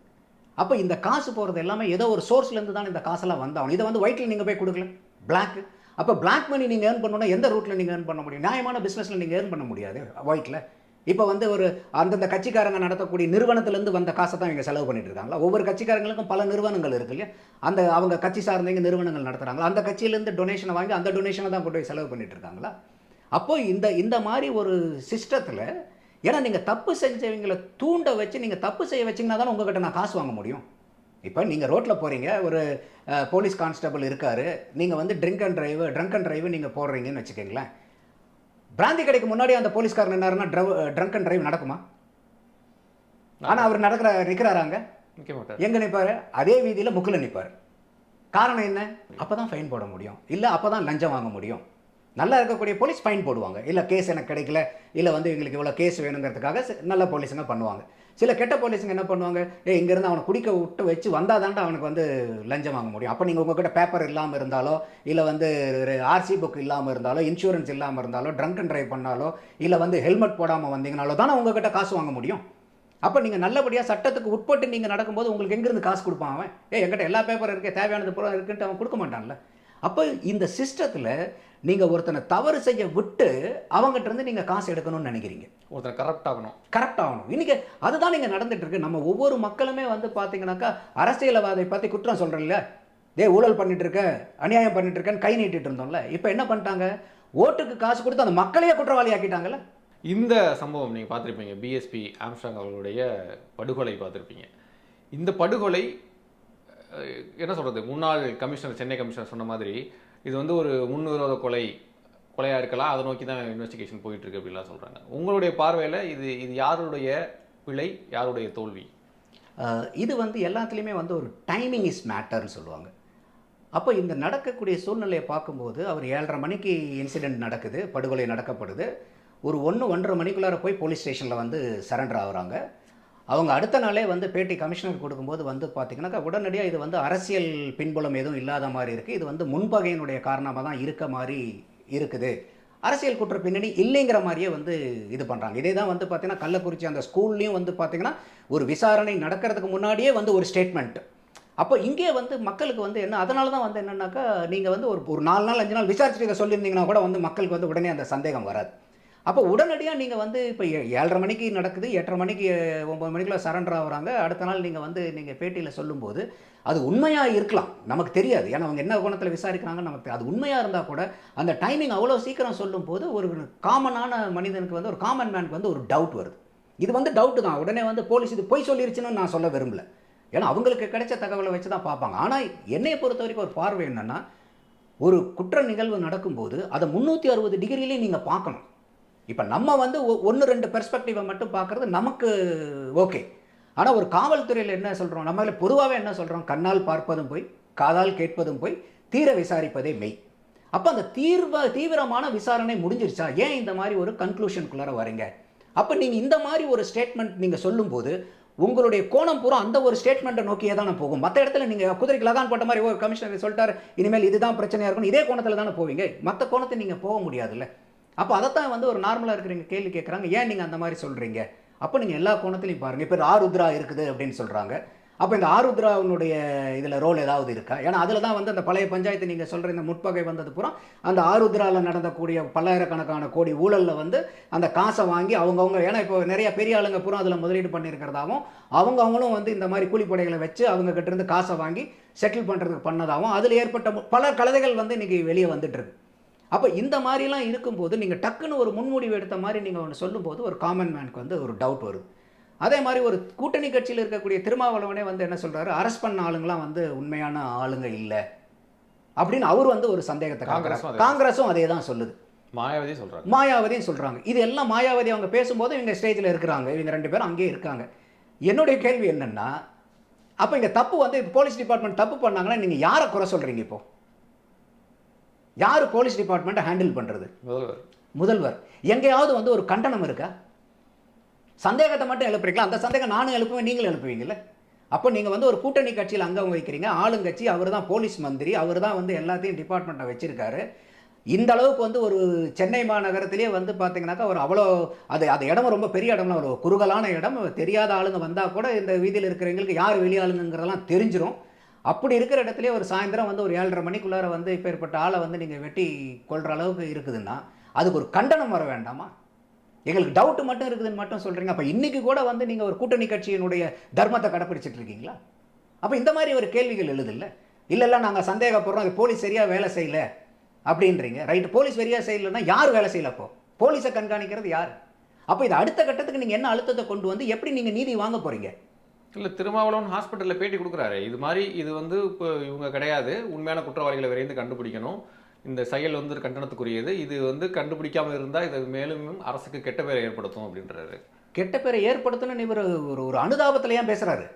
அப்போ இந்த காசு போகிறது எல்லாமே ஏதோ ஒரு சோர்ஸ்லேருந்து தான் இந்த காசெல்லாம் வந்தாகணும். இதை வந்து ஒயிட்டில் நீங்கள் போய் கொடுக்கல, பிளாக்கு. அப்போ பிளாக் மணி நீங்கள் ஏர்ன் பண்ணணும்னா எந்த ரூட்டில் நீங்கள் ஏர்ன் பண்ண முடியும்? நியாயமான பிஸ்னஸில் நீங்கள் ஏர்ன் பண்ண முடியாது ஒயிட்டில். இப்போ வந்து ஒரு அந்தந்த கட்சிக்காரங்க நடத்தக்கூடிய நிறுவனத்திலேருந்து வந்த காசை தான் இங்கே செலவு பண்ணிட்டு இருக்காங்களா? ஒவ்வொரு கட்சிக்காரங்களுக்கும் பல நிறுவனங்கள் இருக்கு இல்லையா? அந்த அவங்க கட்சி சார்ந்தவங்க நிறுவனங்கள் நடத்துகிறாங்களா? அந்த கட்சியிலேருந்து டொனேஷனை வாங்கி அந்த டொனேஷனை தான் கொண்டு போய் செலவு பண்ணிட்டு இருக்காங்களா? அப்போ இந்த மாதிரி ஒரு சிஸ்டத்தில், ஏன்னா நீங்கள் தப்பு செஞ்சவங்களை தூண்ட வச்சு நீங்கள் தப்பு செய்ய வச்சிங்கன்னா தானே உங்கள்கிட்ட நான் காசு வாங்க முடியும். இப்போ நீங்கள் ரோட்டில் போகிறீங்க, ஒரு போலீஸ் கான்ஸ்டபிள் இருக்கார், நீங்கள் வந்து ட்ரங்க் அண்ட் டிரைவ் நீங்கள் போடுறீங்கன்னு வச்சுக்கோங்களேன். பிராந்தி கடைக்கு முன்னாடி அந்த போலீஸ்காரன் என்னாருன்னா ட்ரங்க் அண்ட் டிரைவ் நடக்குமா? ஆனால் அவர் நிற்கிறாராங்க, எங்கே நிற்பார்? அதே வீதியில் முக்கில் நிற்பார். காரணம் என்ன? அப்போ தான் ஃபைன் போட முடியும், இல்லை அப்போ தான் லஞ்சம் வாங்க முடியும். நல்லா இருக்கக்கூடிய போலீஸ் ஃபைன் போடுவாங்க, இல்லை கேஸ் எனக்கு கிடைக்கல, இல்லை வந்து எங்களுக்கு இவ்வளோ கேஸ் வேணுங்கிறதுக்காக நல்ல போலீஸுங்க பண்ணுவாங்க. சில கெட்ட போலீஸுங்க என்ன பண்ணுவாங்க, இங்கேருந்து அவனை குடிக்க விட்டு வச்சு வந்தால் தாண்டா அவனுக்கு வந்து லஞ்சம் வாங்க முடியும். அப்போ நீங்கள் உங்கள்கிட்ட பேப்பர் இல்லாமல் இருந்தாலோ, இல்லை வந்து ஆர்சி புக் இல்லாமல் இருந்தாலோ, இன்சூரன்ஸ் இல்லாமல் இருந்தாலோ, ட்ரங்க் அண்ட் டிரைவ் பண்ணாலோ, இல்லை வந்து ஹெல்மெட் போடாமல் வந்தீங்கனாலோ தானே உங்கள்கிட்ட காசு வாங்க முடியும். அப்போ நீங்கள் நல்லபடியாக சட்டத்துக்கு உட்பட்டு நீங்கள் நடக்கும்போது உங்களுக்கு எங்கேருந்து காசு கொடுப்பான் அவன்? என்கிட்ட எல்லா பேப்பர் இருக்கே, தேவையானது பூரா இருக்குன்ட்டு அவன் கொடுக்க மாட்டான்ல. அப்போ இந்த சிஸ்டத்தில் நீங்கள் ஒருத்தனை தவறு செய்ய விட்டு அவங்ககிட்ட இருந்து நீங்கள் காசு எடுக்கணும்னு நினைக்கிறீங்க. ஒருத்தனை கரெக்ட் ஆகணும். இன்றைக்கி அதுதான் நீங்கள் நடந்துட்டு இருக்கு. நம்ம ஒவ்வொரு மக்களுமே வந்து பார்த்தீங்கன்னாக்கா அரசியல்வாதை பற்றி குற்றம் சொல்கிறேன்ல, ஊழல் பண்ணிட்டு இருக்க, அநியாயம் பண்ணிட்டு இருக்கேன்னு கை நீட்டிட்டு இருந்தோம்ல. இப்போ என்ன பண்ணிட்டாங்க? ஓட்டுக்கு காசு கொடுத்து அந்த மக்களையே குற்றவாளி ஆக்கிட்டாங்கல்ல. இந்த சம்பவம் நீங்கள் பார்த்துருப்பீங்க, பிஎஸ்பி ஆம்ஸ்ட்ராங் அவர்களுடைய படுகொலை பார்த்துருப்பீங்க. இந்த படுகொலை என்ன சொல்கிறது, முன்னாள் கமிஷனர், சென்னை கமிஷனர் சொன்ன மாதிரி இது வந்து ஒரு முன்விரோத கொலையாக இருக்கலாம், அதை நோக்கி தான் இன்வெஸ்டிகேஷன் போயிட்டுருக்கு அப்படின்லாம் சொல்கிறாங்க. உங்களுடைய பார்வையில் இது யாருடைய பிழை, யாருடைய தோல்வி? இது வந்து எல்லாத்துலேயுமே வந்து ஒரு டைமிங் இஸ் மேட்டர்னு சொல்லுவாங்க. அப்போ இந்த நடக்கக்கூடிய சூழ்நிலையை பார்க்கும்போது அவர் 7:30 மணிக்கு இன்சிடெண்ட் நடக்குது, படுகொலை நடக்கப்படுது. ஒரு 1-1:30 மணிக்குள்ளார போய் போலீஸ் ஸ்டேஷனில் வந்து சரண்டர் ஆகுறாங்க. அவங்க அடுத்த நாளே வந்து பேட்டி கமிஷனர் கொடுக்கும்போது வந்து பார்த்திங்கனாக்கா உடனடியாக இது வந்து அரசியல் பின்புலம் எதுவும் இல்லாத மாதிரி இருக்குது, இது வந்து முன்பகையினுடைய காரணமாக தான் இருக்க மாதிரி இருக்குது, அரசியல் குற்ற பின்னணி இல்லைங்கிற மாதிரியே வந்து இது பண்ணுறாங்க. இதே தான் வந்து பார்த்திங்கன்னா கள்ளக்குறிச்சி அந்த ஸ்கூல்லையும் வந்து பார்த்திங்கன்னா ஒரு விசாரணை நடக்கிறதுக்கு முன்னாடியே வந்து ஒரு ஸ்டேட்மெண்ட், அப்போ இங்கே வந்து மக்களுக்கு வந்து என்ன, அதனால தான் வந்து என்னன்னாக்கா, நீங்கள் வந்து ஒரு 4 நாள் 5 நாள் விசாரிச்சுட்டு இதை சொல்லியிருந்தீங்கன்னா கூட வந்து மக்களுக்கு வந்து உடனே அந்த சந்தேகம் வராது. அப்போ உடனடியாக நீங்கள் வந்து இப்போ 7:30 மணிக்கு நடக்குது, 8:30 மணிக்கு 9 மணிக்குள்ள சரண்டர் ஆகுறாங்க. அடுத்த நாள் நீங்கள் வந்து நீங்கள் பேட்டியில் சொல்லும்போது அது உண்மையாக இருக்கலாம், நமக்கு தெரியாது. ஏன்னா அவங்க என்ன கோணத்தில் விசாரிக்கிறாங்கன்னு நமக்கு அது உண்மையாக இருந்தால் கூட அந்த டைமிங் அவ்வளோ சீக்கிரம் சொல்லும்போது ஒரு காமனான மனிதனுக்கு வந்து, ஒரு காமன் மேனுக்கு வந்து ஒரு டவுட் வருது. இது வந்து டவுட்டு தான். உடனே வந்து போலீஸ் இது பொய் சொல்லிருச்சுன்னு நான் சொல்ல விரும்பல. ஏன்னா அவங்களுக்கு கிடைச்ச தகவலை வச்சு தான் பார்ப்பாங்க. ஆனால் என்னைய பொறுத்த வரைக்கும் ஒரு பார்வை என்னன்னா, ஒரு குற்ற நிகழ்வு நடக்கும்போது அதை 360 டிகிரிலையும் நீங்கள் பார்க்கணும். இப்போ நம்ம வந்து 1-2 பெர்ஸ்பெக்டிவை மட்டும் பார்க்குறது நமக்கு ஓகே. ஆனால் ஒரு காவல்துறையில் என்ன சொல்கிறோம், நம்ம பொதுவாகவே என்ன சொல்கிறோம், கண்ணால் பார்ப்பதும் போய், காதால் கேட்பதும் போய், தீர விசாரிப்பதே மெய். அப்போ அந்த தீவிரமான விசாரணை முடிஞ்சிருச்சா, ஏன் இந்த மாதிரி ஒரு கன்க்ளூஷனுக்குள்ளார வரீங்க? அப்போ நீங்கள் இந்த மாதிரி ஒரு ஸ்டேட்மெண்ட் நீங்கள் சொல்லும்போது உங்களுடைய கோணம் பூரா அந்த ஒரு ஸ்டேட்மெண்ட்டை நோக்கியே தானே போகும். மற்ற இடத்துல நீங்கள் குதிரைக்கு லகான் போட்ட மாதிரி ஒரு கமிஷனர் சொல்லிட்டாரு இனிமேல் இதுதான் பிரச்சனையாக இருக்கும், இதே கோணத்தில் தானே போவீங்க. மற்ற கோணத்தை நீங்கள் போக முடியாதுல்ல. அப்போ அதைத்தான் வந்து ஒரு நார்மலாக இருக்கிறவங்க கேள்வி கேட்குறாங்க, ஏன் நீங்கள் அந்த மாதிரி சொல்கிறீங்க? அப்போ நீங்கள் எல்லா கோணத்திலையும் பாருங்கள். இப்போ ஆருத்ரா இருக்குது அப்படின்னு சொல்கிறாங்க. அப்போ இந்த ஆருத்ராவுடைய இதில் ரோல் ஏதாவது இருக்கா? ஏன்னா அதில் தான் வந்து அந்த பழைய பஞ்சாயத்து நீங்கள் சொல்கிற இந்த முற்பகை வந்தது பூரா அந்த ஆருத்ராவில் நடந்தக்கூடிய பல்லாயிரக்கணக்கான கோடி ஊழலில் வந்து அந்த காசை வாங்கி அவங்கவுங்க, ஏன்னா இப்போ நிறைய பெரிய ஆளுங்க பூரா அதில் முதலீடு பண்ணியிருக்கிறதாகவும் அவங்களும் வந்து இந்த மாதிரி கூலிப்படைகளை வச்சு அவங்க கிட்டேருந்து காசை வாங்கி செட்டில் பண்ணுறதுக்கு பண்ணதாகவும் அதில் ஏற்பட்ட பல கழுதைகள் வந்து இன்றைக்கி வெளியே வந்துட்டுருக்கு. அப்போ இந்த மாதிரிலாம் இருக்கும்போது நீங்கள் டக்குன்னு ஒரு முன்முடிவு எடுத்த மாதிரி நீங்கள் ஒன்று சொல்லும்போது ஒரு காமன் மேனுக்கு வந்து ஒரு டவுட் வருது. அதே மாதிரி ஒரு கூட்டணி கட்சியில் இருக்கக்கூடிய திருமாவளவனே வந்து என்ன சொல்கிறாரு, அரெஸ்ட் பண்ண ஆளுங்களாம் வந்து உண்மையான ஆளுங்க இல்லை அப்படின்னு அவர் வந்து ஒரு சந்தேகத்தை காட்டுறாரு. காங்கிரஸும் அதே தான் சொல்லுது, மாயாவதியும் சொல்கிறாங்க. இது எல்லாம் மாயாவதி அவங்க பேசும்போது இவங்க ஸ்டேஜில் இருக்கிறாங்க, இவங்க 2 பேரும் அங்கேயே இருக்காங்க. என்னுடைய கேள்வி என்னென்னா, அப்போ இங்கே தப்பு வந்து போலீஸ் டிபார்ட்மெண்ட் தப்பு பண்ணாங்கன்னா நீங்கள் யாரை குறை சொல்கிறீங்க? இப்போ யார் போலீஸ் டிபார்ட்மெண்ட்டை ஹேண்டில் பண்ணுறது? முதல்வர். எங்கேயாவது வந்து ஒரு கண்டனம் இருக்கா? சந்தேகத்தை மட்டும் எழுப்புறீங்களா? அந்த சந்தேகம் நானும் எழுப்புவேன், நீங்களும் எழுப்புவீங்கல்ல. அப்போ நீங்கள் வந்து ஒரு கூட்டணி கட்சியில் அங்கம் வைக்கிறீங்க, ஆளுங்கட்சி, அவர் தான் போலீஸ் மந்திரி, அவர் தான் வந்து எல்லாத்தையும் டிபார்ட்மெண்ட்டை வச்சிருக்காரு. இந்த அளவுக்கு வந்து ஒரு சென்னை மாநகரத்திலே வந்து பார்த்தீங்கன்னாக்கா ஒரு அவ்வளோ அது இடம் ரொம்ப பெரிய இடம்லாம், ஒரு குறுகலான இடம். தெரியாத ஆளுங்க வந்தால் கூட இந்த வீதியில் இருக்கிறவங்களுக்கு யார் வெளியாளுங்கிறதெல்லாம் தெரிஞ்சிடும். அப்படி இருக்கிற இடத்துலேயே ஒரு சாயந்தரம் வந்து ஒரு 7:30 மணிக்குள்ளார வந்து இப்போ ஏற்பட்ட ஆளை வந்து நீங்கள் வெட்டி கொள்கிற அளவுக்கு இருக்குதுன்னா அதுக்கு ஒரு கண்டனம் வர வேண்டாமா? எங்களுக்கு டவுட்டு மட்டும் இருக்குதுன்னு மட்டும் சொல்கிறீங்க. அப்போ இன்றைக்கி கூட வந்து நீங்கள் ஒரு கூட்டணி கட்சியினுடைய தர்மத்தை கடைப்பிடிச்சிட்டு இருக்கீங்களா? அப்போ இந்த மாதிரி ஒரு கேள்விகள் எழுதில்ல. இல்லை நாங்கள் சந்தேகப்படுறோம், அது போலீஸ் சரியாக வேலை செய்யலை அப்படின்றீங்க. ரைட்டு, போலீஸ் சரியாக செய்யலைன்னா யார் வேலை செய்யலை? அப்போ போலீஸை கண்காணிக்கிறது யார்? அப்போ இது அடுத்த கட்டத்துக்கு நீங்கள் என்ன அழுத்தத்தை கொண்டு வந்து எப்படி நீங்கள் நீதி வாங்க போகிறீங்க? இல்லை, திருமாவளவன் ஹாஸ்பிட்டலில் பேட்டி கொடுக்குறாரு. இது மாதிரி இது வந்து இப்போ இவங்க கிடையாது, உண்மையான குற்றவாளிகளை விரைந்து கண்டுபிடிக்கணும், இந்த செயல் வந்து கண்டனத்துக்குரியது, இது வந்து கண்டுபிடிக்காமல் இருந்தால் இது மேலும் அரசுக்கு கெட்ட பேரை ஏற்படுத்தும் அப்படின்றாரு. கெட்ட பேரை ஏற்படுத்தணும்னு இவர் ஒரு அனுதாபத்தில் ஏன் பேசுகிறாரு?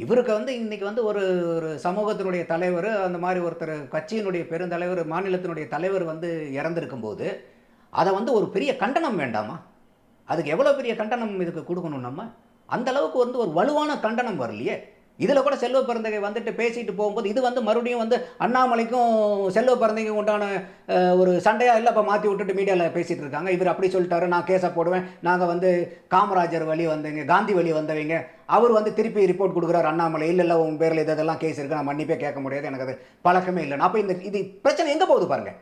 இவருக்கு வந்து இன்னைக்கு வந்து ஒரு சமூகத்தினுடைய தலைவர், அந்த மாதிரி ஒருத்தர் கட்சியினுடைய பெருந்தலைவர், மாநிலத்தினுடைய தலைவர் வந்து இறந்துருக்கும் போது அதை வந்து ஒரு பெரிய கண்டனம் வேண்டாமா? அதுக்கு எவ்வளோ பெரிய கண்டனம் இதுக்கு கொடுக்கணும்? நம்ம அந்த அளவுக்கு வந்து ஒரு வலுவான கண்டனம் வரலையே. இதில் கூட செல்வ பிறந்தகை வந்துட்டு பேசிட்டு போகும்போது இது வந்து மறுபடியும் வந்து அண்ணாமலைக்கும் செல்வ பிறந்தகைக்கும் உண்டான ஒரு சண்டையாக இல்லை, இப்போ மாற்றி விட்டுட்டு மீடியாவில் பேசிகிட்டு இருக்காங்க. இவர் அப்படி சொல்லிட்டாரு, நான் கேஸை போடுவேன், நாங்கள் வந்து காமராஜர் வழி வந்தவங்க, காந்தி வழி வந்தவங்க, அவர் வந்து திருப்பி ரிப்போர்ட் கொடுக்குறாரு அண்ணாமலை, இல்லை உங்கள் பேரில் இதெல்லாம் கேஸ் இருக்குது, நான் மன்னிப்பே கேட்க முடியாது, எனக்கு அது பழக்கமே இல்லைன்னு. அப்போ இது பிரச்சனை எங்கே போகுது பாருங்கள்.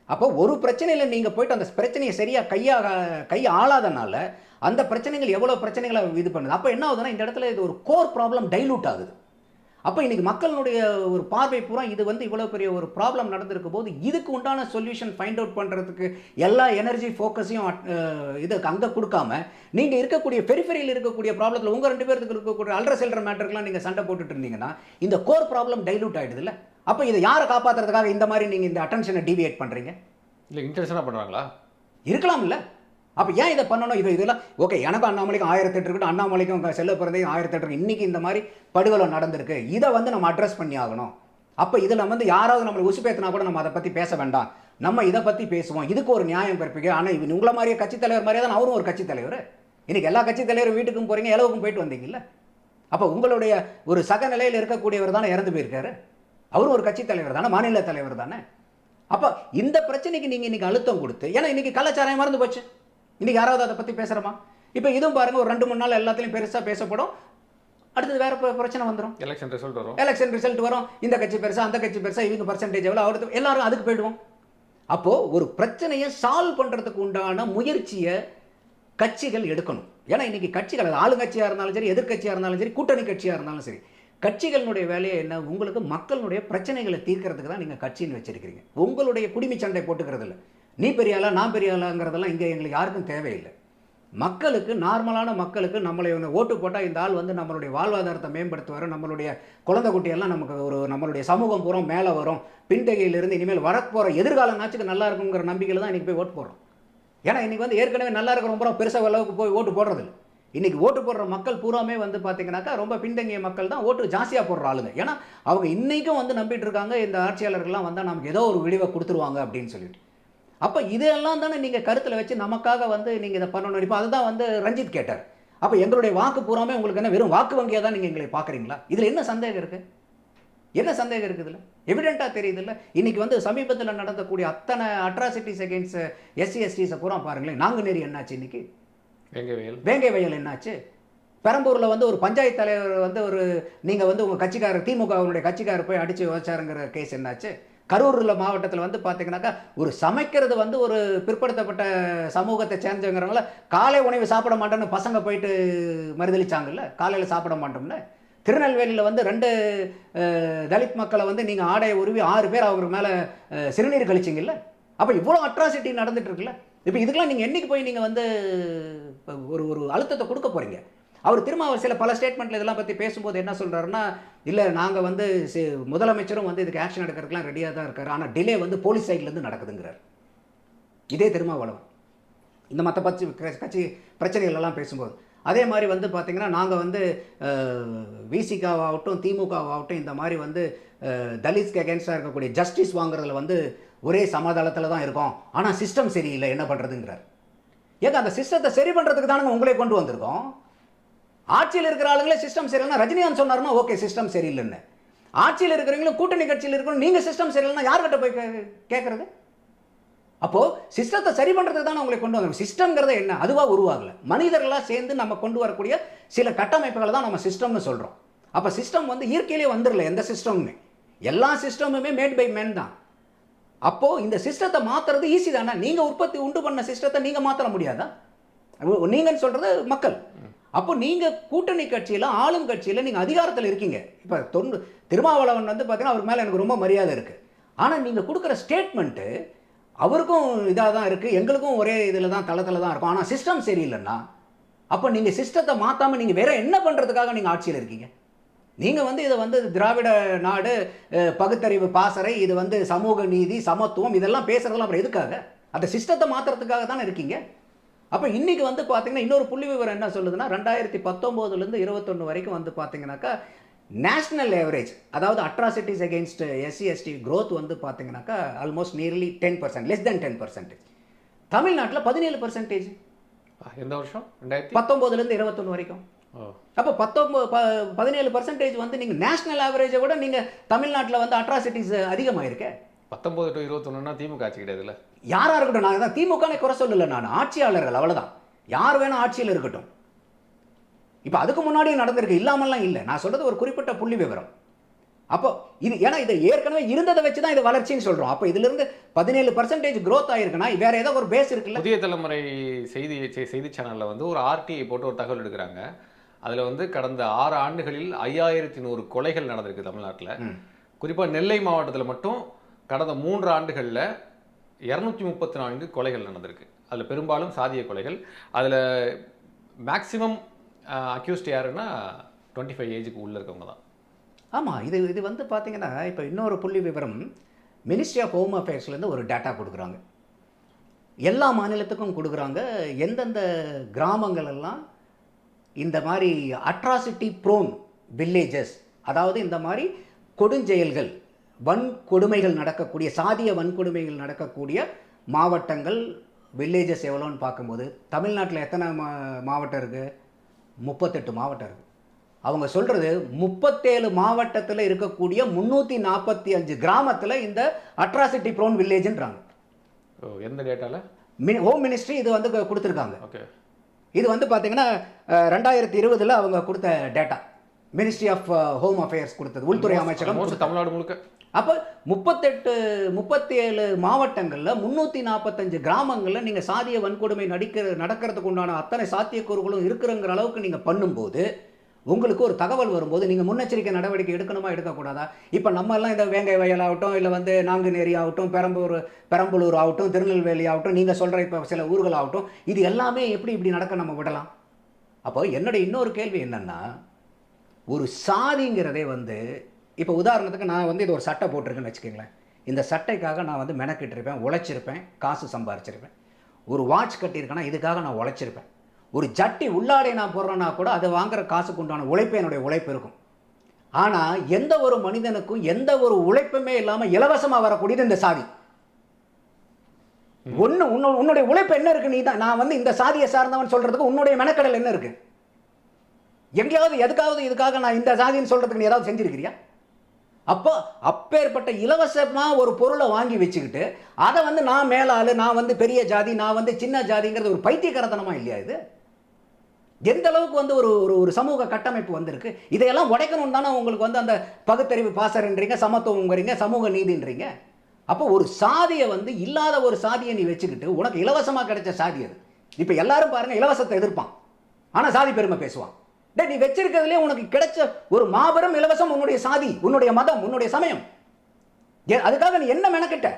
அப்போ ஒரு பிரச்சனையில் நீங்கள் போய்ட்டு அந்த பிரச்சனையை சரியாக கை ஆளாதனால அந்த பிரச்சனைகள் எவ்வளோ பிரச்சனைகளை இது பண்ணுது. அப்போ என்ன ஆகுதுன்னா இந்த இடத்துல இது ஒரு கோர் ப்ராப்ளம் டைலூட் ஆகுது. அப்போ இன்றைக்கி மக்களுடைய ஒரு பார்வை பூரா இது வந்து இவ்வளோ பெரிய ஒரு ப்ராப்ளம் நடந்திருக்கும் போது இதுக்கு உண்டான சொல்யூஷன் ஃபைண்ட் அவுட் பண்ணுறதுக்கு எல்லா எனர்ஜி ஃபோக்கஸையும் இதுக்கு அங்கே கொடுக்காம நீங்கள் இருக்கக்கூடிய பெரிஃபெரியில் இருக்கக்கூடிய ப்ராப்ளத்தில் உங்கள் 2 பேருக்கு இருக்கக்கூடிய அல்ட்ரா செல்ற மேட்டருக்குலாம் நீங்கள் சண்டை போட்டுட்டு இருந்தீங்கன்னா இந்த கோர் ப்ராப்ளம் டைலூட் ஆகிடுதுல்ல. அப்போ இதை யாரை காப்பாற்றுறதுக்காக இந்த மாதிரி நீங்கள் இந்த அட்டென்ஷனை டீவியேட் பண்ணுறீங்க? இல்லை, இன்டென்ஷனாக பண்ணுறாங்களா? இருக்கலாம் இல்லை. அப்போ ஏன் இதை பண்ணணும்? இதெல்லாம் ஓகே, எனக்கும் அண்ணாமலைக்கும் 1008 இருக்கட்டும், அண்ணாமலைக்கும் செல்வ பிறந்தையும் 1008 இருக்கு. இன்றைக்கி இந்த மாதிரி படுகொலை நடந்திருக்கு, இதை வந்து நம்ம அட்ரஸ் பண்ணி ஆகணும். அப்போ இதில் வந்து யாராவது நம்மளை உசுப்பேற்றினா கூட நம்ம அதை பற்றி பேச வேண்டாம், நம்ம இதை பற்றி பேசுவோம், இதுக்கு ஒரு நியாயம் பிறப்பிக்க. ஆனால் இவன் உங்களை மாதிரியே கட்சித் தலைவர் மாதிரியே தான் அவரும் ஒரு கட்சித் தலைவர். இன்றைக்கி எல்லா கட்சித் தலைவரும் வீட்டுக்கும் போகிறீங்க, எலவுக்கும் போயிட்டு வந்தீங்கல்ல. அப்போ உங்களுடைய ஒரு சக நிலையில் இருக்கக்கூடியவர் தானே இறந்து போயிருக்காரு, அவரும் ஒரு கட்சித் தலைவர் தானே, மாநில தலைவர் தானே. அப்போ இந்த பிரச்சனைக்கு நீங்கள் இன்றைக்கி அழுத்தம் கொடுத்து, ஏன்னா இன்றைக்கி கலாச்சாரம் மறந்து போச்சு, இன்றைக்கி யாராவது அதை பற்றி பேசுகிறோமா? இப்போ இதுவும் பாருங்கள், ஒரு 2-3 நாள் எல்லாத்துலேயும் பெருசாக பேசப்படும். அடுத்தது வேற பிரச்சனை வந்துடும். எலெக்ஷன் ரிசல்ட் வரும், எலெக்ஷன் ரிசல்ட் வரும், இந்த கட்சி பெருசா அந்த கட்சி பெருசா, இவங்க பர்சன்டேஜ் எவ்வளோ, அவருக்கு எல்லாரும் அதுக்கு போயிடுவோம். அப்போ ஒரு பிரச்சனையை சால்வ் பண்றதுக்கு உண்டான முயற்சியை கட்சிகள் எடுக்கணும். ஏன்னா இன்னைக்கு கட்சிகள், அது ஆளுங்கட்சியாக இருந்தாலும் சரி, எதிர்கட்சியாக இருந்தாலும் சரி, கூட்டணி கட்சியாக இருந்தாலும் சரி, கட்சிகளுடைய வேலையை என்ன, உங்களுக்கு மக்களுடைய பிரச்சனைகளை தீர்க்கறதுக்கு தான் நீங்கள் கட்சின்னு வச்சிருக்கிறீங்க. உங்களுடைய குடிமி சண்டை போட்டுக்கிறது இல்லை, நீ பெரியாளா நான் பெரியாளாங்கிறதெல்லாம் இங்கே எங்களுக்கு யாருக்கும் தேவையில்லை. மக்களுக்கு, நார்மலான மக்களுக்கு நம்மளை ஓட்டு போட்டால் இந்த ஆள் வந்து நம்மளுடைய வாழ்வாதாரத்தை மேம்படுத்துவார், நம்மளுடைய குழந்தை குட்டியெல்லாம் நமக்கு நம்மளுடைய சமூகம் பூரா மேலே வரும், பின்தகையிலிருந்து இனிமேல் வரப்போகிற எதிர்காலனாச்சுக்கு நல்லா இருக்குங்கிற நம்பிக்கையில் தான் இன்றைக்கி போய் ஓட்டு போடுறோம். ஏன்னா இன்றைக்கி வந்து ஏற்கனவே நல்லா இருக்கிறவங்க பூரா பெருசாக அளவுக்கு போய் ஓட்டு போடுறதில்ல. இன்றைக்கி ஓட்டு போடுற மக்கள் பூராமே வந்து பார்த்தீங்கன்னாக்கா ரொம்ப பின்தங்கிய மக்கள் தான் ஓட்டு ஜாஸ்தியாக போடுற ஆளுங்க. ஏன்னா அவங்க இன்றைக்கும் வந்து நம்பிட்டு இருக்காங்க, இந்த ஆட்சியாளர்கள்லாம் வந்தால் நமக்கு ஏதோ ஒரு விடிவை கொடுத்துருவாங்க அப்படின்னு சொல்லிட்டு. அப்போ இதெல்லாம் தானே நீங்கள் கருத்தில் வச்சு நமக்காக வந்து நீங்கள் இதை பண்ணணும். இப்போ அதுதான் வந்து ரஞ்சித் கேட்டார். அப்போ எங்களுடைய வாக்கு பூராமே உங்களுக்கு என்ன வெறும் வாக்கு வங்கியாக தான் நீங்கள் எங்களை பார்க்குறீங்களா? இதில் என்ன சந்தேகம் இருக்குது? என்ன சந்தேகம் இருக்குது? இதில் எவிடெண்ட்டாக தெரியுது இல்லை? இன்றைக்கி வந்து சமீபத்தில் நடந்தக்கூடிய அத்தனை அட்ராசிட்டிஸ் அகெயின்ஸ்ட் SC/STஸை பூரா பாருங்களேன். நாங்குநேரி என்னாச்சு? இன்றைக்கி வேங்கை வயல் என்னாச்சு? பெரம்பூரில் வந்து ஒரு பஞ்சாயத்து தலைவர் வந்து நீங்கள் வந்து உங்கள் கட்சிக்காரர், திமுகவுடைய கட்சிக்காரர் போய் அடித்து வச்சாருங்கிற கேஸ் என்னாச்சு? கரூரில் மாவட்டத்தில் வந்து பார்த்தீங்கன்னாக்கா ஒரு சமைக்கிறது வந்து ஒரு பிற்படுத்தப்பட்ட சமூகத்தை சேர்ந்தவங்கிறவங்கள காலை உணவு சாப்பிட மாட்டோன்னு பசங்க போயிட்டு மறுதளிச்சாங்கல்ல, காலையில் சாப்பிட மாட்டோம்னு. திருநெல்வேலியில் வந்து 2 தலித் மக்களை வந்து நீங்கள் ஆடையை உருவி 6 பேர் அவங்க மேலே சிறுநீர் கழிச்சிங்கல்ல. அப்போ இவ்வளோ அட்ராசிட்டி நடந்துட்டு இருக்குல்ல. இப்போ இதுக்கெல்லாம் நீங்கள் என்றைக்கு போய் நீங்கள் வந்து ஒரு அழுத்தத்தை கொடுக்க போகிறீங்க? அவர் திருமாவளவன் பல ஸ்டேட்மெண்ட்டில் இதெல்லாம் பற்றி பேசும்போது என்ன சொல்கிறாருன்னா, இல்லை நாங்கள் வந்து முதலமைச்சரும் வந்து இதுக்கு ஆக்ஷன் எடுக்கிறதுக்குலாம் ரெடியாக தான் இருக்கார், ஆனால் டிலே வந்து போலீஸ் சைட்லேருந்து நடக்குதுங்கிறார். இதே திருமாவளவன் இந்த மற்ற கட்சி பிரச்சனைகளெல்லாம் பேசும்போது அதே மாதிரி வந்து பார்த்திங்கன்னா, நாங்கள் வந்து விசிகாவாகட்டும் திமுகவாகட்டும் இந்த மாதிரி வந்து தலித்ஸ்க்கு அகேன்ஸ்டாக இருக்கக்கூடிய ஜஸ்டிஸ் வாங்குறதுல வந்து ஒரே சமாதானத்தில் தான் இருக்கோம், ஆனால் சிஸ்டம் சரியில்லை, என்ன பண்ணுறதுங்கிறார். ஏங்க அந்த சிஸ்டத்தை சரி பண்ணுறதுக்கு தானுங்க உங்களே கொண்டு வந்திருக்கோம். ஆட்சியில் இருக்கிற ஆளுங்களே சிஸ்டம் சரியில்லைன்னா ரஜினிகாந்த் சொன்னாருன்னா ஓகே சிஸ்டம் சரியில்லைன்னு. ஆட்சியில் இருக்கிறவங்களும் கூட்டணி கட்சியில் இருக்கணும், நீங்கள் சிஸ்டம் சரியில்லைன்னா யார்கிட்ட போய் கேட்குறது? அப்போது சிஸ்டத்தை சரி பண்ணுறதுக்கு தானே உங்களை கொண்டு வந்தோம். சிஸ்டம்ங்கிறத என்ன, அதுவாக உருவாகலை, மனிதர்களாக சேர்ந்து நம்ம கொண்டு வரக்கூடிய சில கட்டமைப்புகளை தான் நம்ம சிஸ்டம்னு சொல்கிறோம். அப்போ சிஸ்டம் வந்து இயற்கையிலே வந்துடல, எந்த சிஸ்டமுமே, எல்லா சிஸ்டமுமே மேட் பை மென் தான். அப்போது இந்த சிஸ்டத்தை மாற்றுறது ஈஸி தானே. நீங்கள் உண்டு பண்ண சிஸ்டத்தை நீங்கள் மாற்ற முடியாதா? நீங்கன்னு சொல்கிறது மக்கள். அப்போ நீங்கள் கூட்டணி கட்சியில், ஆளும் கட்சியில் நீங்கள் அதிகாரத்தில் இருக்கீங்க. இப்போ திருமாவளவன் வந்து பார்த்தீங்கன்னா அவர் மேலே எனக்கு ரொம்ப மரியாதை இருக்குது. ஆனால் நீங்கள் கொடுக்குற ஸ்டேட்மெண்ட்டு அவருக்கும் இதாக தான் இருக்குது, எங்களுக்கும் ஒரே இதில் தான் தளத்தில் தான் இருக்கும். ஆனால் சிஸ்டம் சரியில்லைன்னா அப்போ நீங்கள் சிஸ்டத்தை மாற்றாமல் நீங்கள் வேறு என்ன பண்ணுறதுக்காக நீங்கள் ஆட்சியில் இருக்கீங்க? நீங்கள் வந்து இதை வந்து திராவிட நாடு, பகுத்தறிவு பாசறை, இது வந்து சமூக நீதி, சமத்துவம், இதெல்லாம் பேசுகிறதெல்லாம் அப்புறம் எதுக்காக? அந்த சிஸ்டத்தை மாற்றுறதுக்காக தானே இருக்கீங்க. அப்போ இன்றைக்கி வந்து பார்த்தீங்கன்னா இன்னொரு புள்ளி விவரம் என்ன சொல்லுதுன்னா, 2019 21 வரைக்கும் வந்து பார்த்தீங்கன்னாக்கா நேஷ்னல் ஏவரேஜ், அதாவது அட்ராசிட்டிஸ் அகெயின்ஸ்ட் SC/ST க்ரோத் வந்து பார்த்தீங்கன்னாக்கா ஆல்மோஸ்ட் நியர்லி 10%, லெஸ் தென் 10%. தமிழ்நாட்டில் 17%. எந்த வருஷம்? 19 21 வரைக்கும். அப்போ 17% வந்து நீங்கள் நேஷ்னல் ஆவரேஜை விட நீங்கள் தமிழ்நாட்டில் வந்து அட்ராசிட்டிஸ் அதிகமாக இருக்க. 19 to 21 திமுக ஆட்சி கிடையாதுல்ல. யாராக இருக்கட்டும், நான் தான் திமுகனே குறை சொல்லலை, நான் ஆட்சியாளர்கள் அவ்வளோதான், யார் வேணால் ஆட்சியில் இருக்கட்டும். இப்போ அதுக்கு முன்னாடியும் நடந்திருக்கு, இல்லாமல்லாம் இல்லை. நான் சொல்கிறது ஒரு குறிப்பிட்ட புள்ளி விவரம். அப்போ இது ஏன்னா இது ஏற்கனவே இருந்ததை வச்சு தான் இது வளர்ச்சின்னு சொல்கிறோம். அப்போ இதிலிருந்து 17% க்ரோத் ஆகிருக்குன்னா வேறு ஏதோ ஒரு பேஸ் இருக்குல்ல. புதிய தலைமுறை செய்தி சேனலில் வந்து ஒரு RTI போட்டு ஒரு தகவல் எடுக்கிறாங்க. அதில் வந்து கடந்த 6 ஆண்டுகளில் 5100 கொலைகள் நடந்திருக்கு தமிழ்நாட்டில். குறிப்பாக நெல்லை மாவட்டத்தில் மட்டும் கடந்த 3 ஆண்டுகளில் 234 கொலைகள் நடந்திருக்கு. அதில் பெரும்பாலும் சாதிய கொலைகள். அதில் மேக்சிமம் அக்யூஸ்ட் யாருன்னா 25 ஏஜுக்கு உள்ளே இருக்கவங்க தான். ஆமாம், இது வந்து பார்த்தீங்கன்னா இப்போ இன்னொரு புள்ளி விவரம், மினிஸ்ட்ரி ஆஃப் ஹோம் அஃபேர்ஸ்லேருந்து ஒரு டேட்டா கொடுக்குறாங்க, எல்லா மாநிலத்துக்கும் கொடுக்குறாங்க. எந்தெந்த கிராமங்களெல்லாம் இந்த மாதிரி அட்ராசிட்டி ப்ரோன் வில்லேஜஸ், அதாவது இந்த மாதிரி கொடுஞ்செயல்கள், வன்கொடுமைகள் நடக்கக்கூடிய, சாதிய வன்கொடுமைகள் நடக்கக்கூடிய மாவட்டங்கள், வில்லேஜஸ் எவ்வளோன்னு பார்க்கும்போது தமிழ்நாட்டில் எத்தனை மாவட்டம் இருக்குது? 38 மாவட்டம் இருக்குது. அவங்க சொல்கிறது 37 மாவட்டத்தில் இருக்கக்கூடிய 345 கிராமத்தில் இந்த அட்ராசிட்டி ப்ரோன் வில்லேஜ்ன்றாங்க. எந்த டேட்டாவில்? ஹோம் மினிஸ்ட்ரி இது வந்து கொடுத்துருக்காங்க. ஓகே, இது வந்து பார்த்தீங்கன்னா 2020 அவங்க கொடுத்த data. Ministry of home affairs கொடுத்தது, உள்துறை அமைச்சகம் கொடுத்தது. தமிழ்நாடு முழுக்க. அப்போ 37 மாவட்டங்களில் 345 கிராமங்களில் நீங்கள் சாதிய வன்கொடுமை நடக்கிறதுக்கு உண்டான அத்தனை சாத்தியக்கூறுகளும் இருக்கிறங்கிற அளவுக்கு நீங்கள் பண்ணும்போது உங்களுக்கு ஒரு தகவல் வரும்போது நீங்கள் முன்னெச்சரிக்கை நடவடிக்கை எடுக்கணுமா எடுக்கக்கூடாதா? இப்போ நம்ம எல்லாம் இந்த வேங்கை வயல் ஆகட்டும், இல்லை வந்து நாங்குநேரி ஆகட்டும், பெரம்பலூர் ஆகட்டும், திருநெல்வேலி ஆகட்டும், நீங்கள் சொல்கிற இப்போ சில ஊர்கள் ஆகட்டும், இது எல்லாமே எப்படி இப்படி நடக்க நம்ம விடலாம்? அப்போ என்னுடைய இன்னொரு கேள்வி என்னென்னா, ஒரு சாதிங்கிறதே வந்து இப்போ உதாரணத்துக்கு நான் வந்து இது ஒரு சட்டை போட்டிருக்கேன்னு வச்சுக்கோங்களேன். இந்த சட்டைக்காக நான் வந்து மெனக்கிட்டிருப்பேன், உழைச்சிருப்பேன், காசு சம்பாரிச்சிருப்பேன். ஒரு வாட்ச் கட்டியிருக்கேன்னா இதுக்காக நான் உழைச்சிருப்பேன். ஒரு ஜட்டி உள்ளாடை நான் போடுறேன்னா கூட அதை வாங்குற காசுக்கு உண்டான உழைப்பு என்னுடைய உழைப்பு இருக்கும். ஆனால் எந்த ஒரு மனிதனுக்கும் எந்த ஒரு உழைப்புமே இல்லாமல் இலவசமாக வரக்கூடியது இந்த சாதி. உன்னுடைய உழைப்பு என்ன இருக்கு? நீ தான் நான் வந்து இந்த சாதியை சார்ந்தவன் சொல்றதுக்கு உன்னுடைய மெனக்கடல் என்ன இருக்கு? எங்கேயாவது எதுக்காவது இதுக்காக நான் இந்த சாதின்னு சொல்றதுக்கு நீ ஏதாவது செஞ்சிருக்கிறியா? அப்போ அப்பேற்பட்ட இலவசமாக ஒரு பொருளை வாங்கி வச்சுக்கிட்டு அதை வந்து நான் மேலாளு, நான் வந்து பெரிய ஜாதி, நான் வந்து சின்ன ஜாதிங்கிறது ஒரு பைத்தியக்காரத்தனமா இல்லையா இது? எந்த அளவுக்கு வந்து ஒரு ஒரு சமூக கட்டமைப்பு வந்திருக்கு. இதையெல்லாம் உடைக்கணும் தானே உங்களுக்கு வந்து அந்த பகுத்தறிவு பாசறன்றீங்க, சமத்துவம்ங்கிறீங்க, சமூக நீதின்றீங்க. அப்போ ஒரு சாதியை வந்து இல்லாத ஒரு சாதியை நீ வச்சுக்கிட்டு உனக்கு இலவசமாக கிடைச்ச சாதி அது. இப்போ எல்லாரும் பாருங்க இலவசத்தை எதிர்ப்பான், ஆனால் சாதி பெருமை பேசுவான். நீ வச்சிருக்கிறதுலே உனக்கு கிடைச்ச ஒரு மாபெரும் இலவசம் உன்னுடைய சாதி, உன்னுடைய மதம், உன்னுடைய சமயம். அதுக்காக நீ என்ன மெனக்கிட்ட,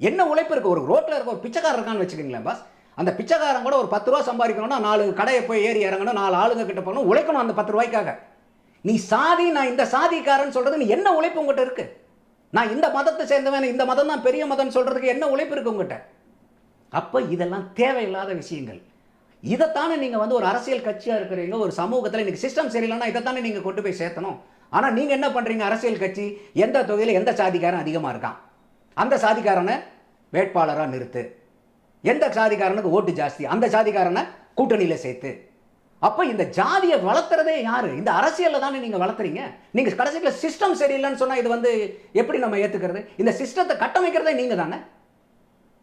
என்ன உழைப்பு இருக்கு? ஒரு ரோட்ல இருக்க ஒரு பிச்சைக்காரர் இருக்கான்னு வச்சுக்கீங்களேன் பாஸ், அந்த பிச்சைக்காரன் கூட ஒரு 10 ரூபா சம்பாதிக்கணும்னா 4 கடையை போய் ஏறி இறங்கணும், 4 ஆளுங்க கிட்ட போகணும், உழைக்கணும் அந்த 10 ரூபாய்க்காக. நீ சாதி, நான் இந்த சாதிக்காரன் சொல்றது நீ என்ன உழைப்பு உங்ககிட்ட இருக்கு? நான் இந்த மதத்தை சேர்ந்தவன், இந்த மதம் தான் பெரிய மதம் சொல்றதுக்கு என்ன உழைப்பு இருக்கு உங்ககிட்ட? அப்ப இதெல்லாம் தேவையில்லாத விஷயங்கள். இதைத்தானே நீங்க வந்து ஒரு அரசியல் கட்சியா இருக்கிறீங்க, ஒரு சமூகத்தில் இன்னைக்கு சிஸ்டம் சரியில்லைன்னா இதைத்தானே நீங்க கொண்டு போய் சேர்த்தணும். ஆனா நீங்க என்ன பண்றீங்க? அரசியல் கட்சி எந்த தொகையில் எந்த சாதிக்காரன் அதிகமா இருக்கான் அந்த சாதிக்காரனை வேட்பாளரா நிறுத்து, எந்த சாதிக்காரனுக்கு ஓட்டு ஜாஸ்தி அந்த சாதிக்காரனை கூட்டணியில சேர்த்து. அப்ப இந்த ஜாதியை வளர்த்துறதே யாரு? இந்த அரசியல்ல தானே நீங்க வளர்த்துறீங்க. நீங்க கடைசியில் சிஸ்டம் சரியில்லைன்னு சொன்னா இது வந்து எப்படி நம்ம ஏத்துக்கிறது? இந்த சிஸ்டத்தை கட்டமைக்கிறதே நீங்க தானே.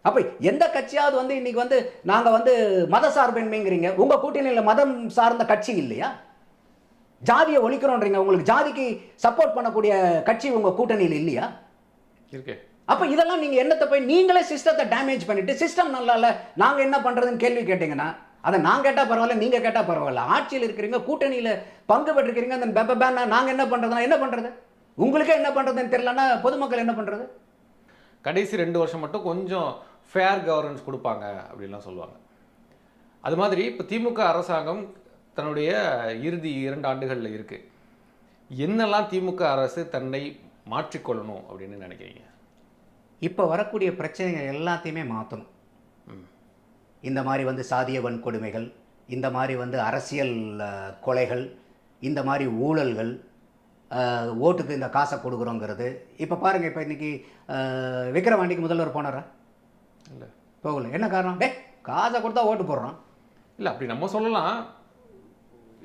அப்ப எந்த கட்சியாவது வந்து இன்னைக்கு வந்து நாங்க வந்து மத சார்பின்மைங்கிறீங்க, உங்க கூட்டணியில் மதம் சார்ந்த கட்சி இல்லையா? ஜாதியை ஒழிக்கிறோன்றீங்க, உங்களுக்கு ஜாதிக்கு சப்போர்ட் பண்ணக்கூடிய கட்சி உங்க கூட்டணியில் இல்லையா? இருக்கு. அப்ப இதெல்லாம் நீங்க என்னத்தை போய் நீங்களே சிஸ்டத்தை டேமேஜ் பண்ணிட்டு சிஸ்டம் நல்லா இல்ல நாங்க என்ன பண்றதுன்னு கேள்வி கேட்டீங்கன்னா அதை நான் கேட்டா பரவாயில்ல, நீங்க கேட்டா பரவாயில்ல. ஆட்சியில் இருக்கிறீங்க, கூட்டணியில பங்கு பெற்றிருக்கிறீங்க, அந்த நாங்க என்ன பண்றதுன்னா என்ன பண்றது? உங்களுக்கே என்ன பண்றதுன்னு தெரியலன்னா பொதுமக்கள் என்ன பண்றது? கடைசி 2 வருஷம் மட்டும் கொஞ்சம் ஃபேர் கவர்னன்ஸ் கொடுப்பாங்க அப்படின்லாம் சொல்லுவாங்க. அது மாதிரி இப்போ திமுக அரசாங்கம் தன்னுடைய இறுதி 2 ஆண்டுகளில் இருக்கு. என்னெல்லாம் திமுக அரசு தன்னை மாற்றிக்கொள்ளணும் அப்படின்னு நினைக்கிறீங்க? இப்போ வரக்கூடிய பிரச்சனைகள் எல்லாத்தையுமே மாற்றணும். இந்த மாதிரி வந்து சாதிய வன்கொடுமைகள், இந்த மாதிரி வந்து அரசியல் கொலைகள், இந்த மாதிரி ஊழல்கள், ஓட்டுக்கு இந்த காசை கொடுக்குறோங்கிறது. இப்போ பாருங்கள், இப்போ இன்றைக்கி விக்கிரவாண்டிக்கு முதல்வர் போனாரா? இல்லை, போகல. என்ன காரணம்? காசை கொடுத்தா ஓட்டு போடுறான். இல்லை, அப்படி நம்ம சொல்லலாம்.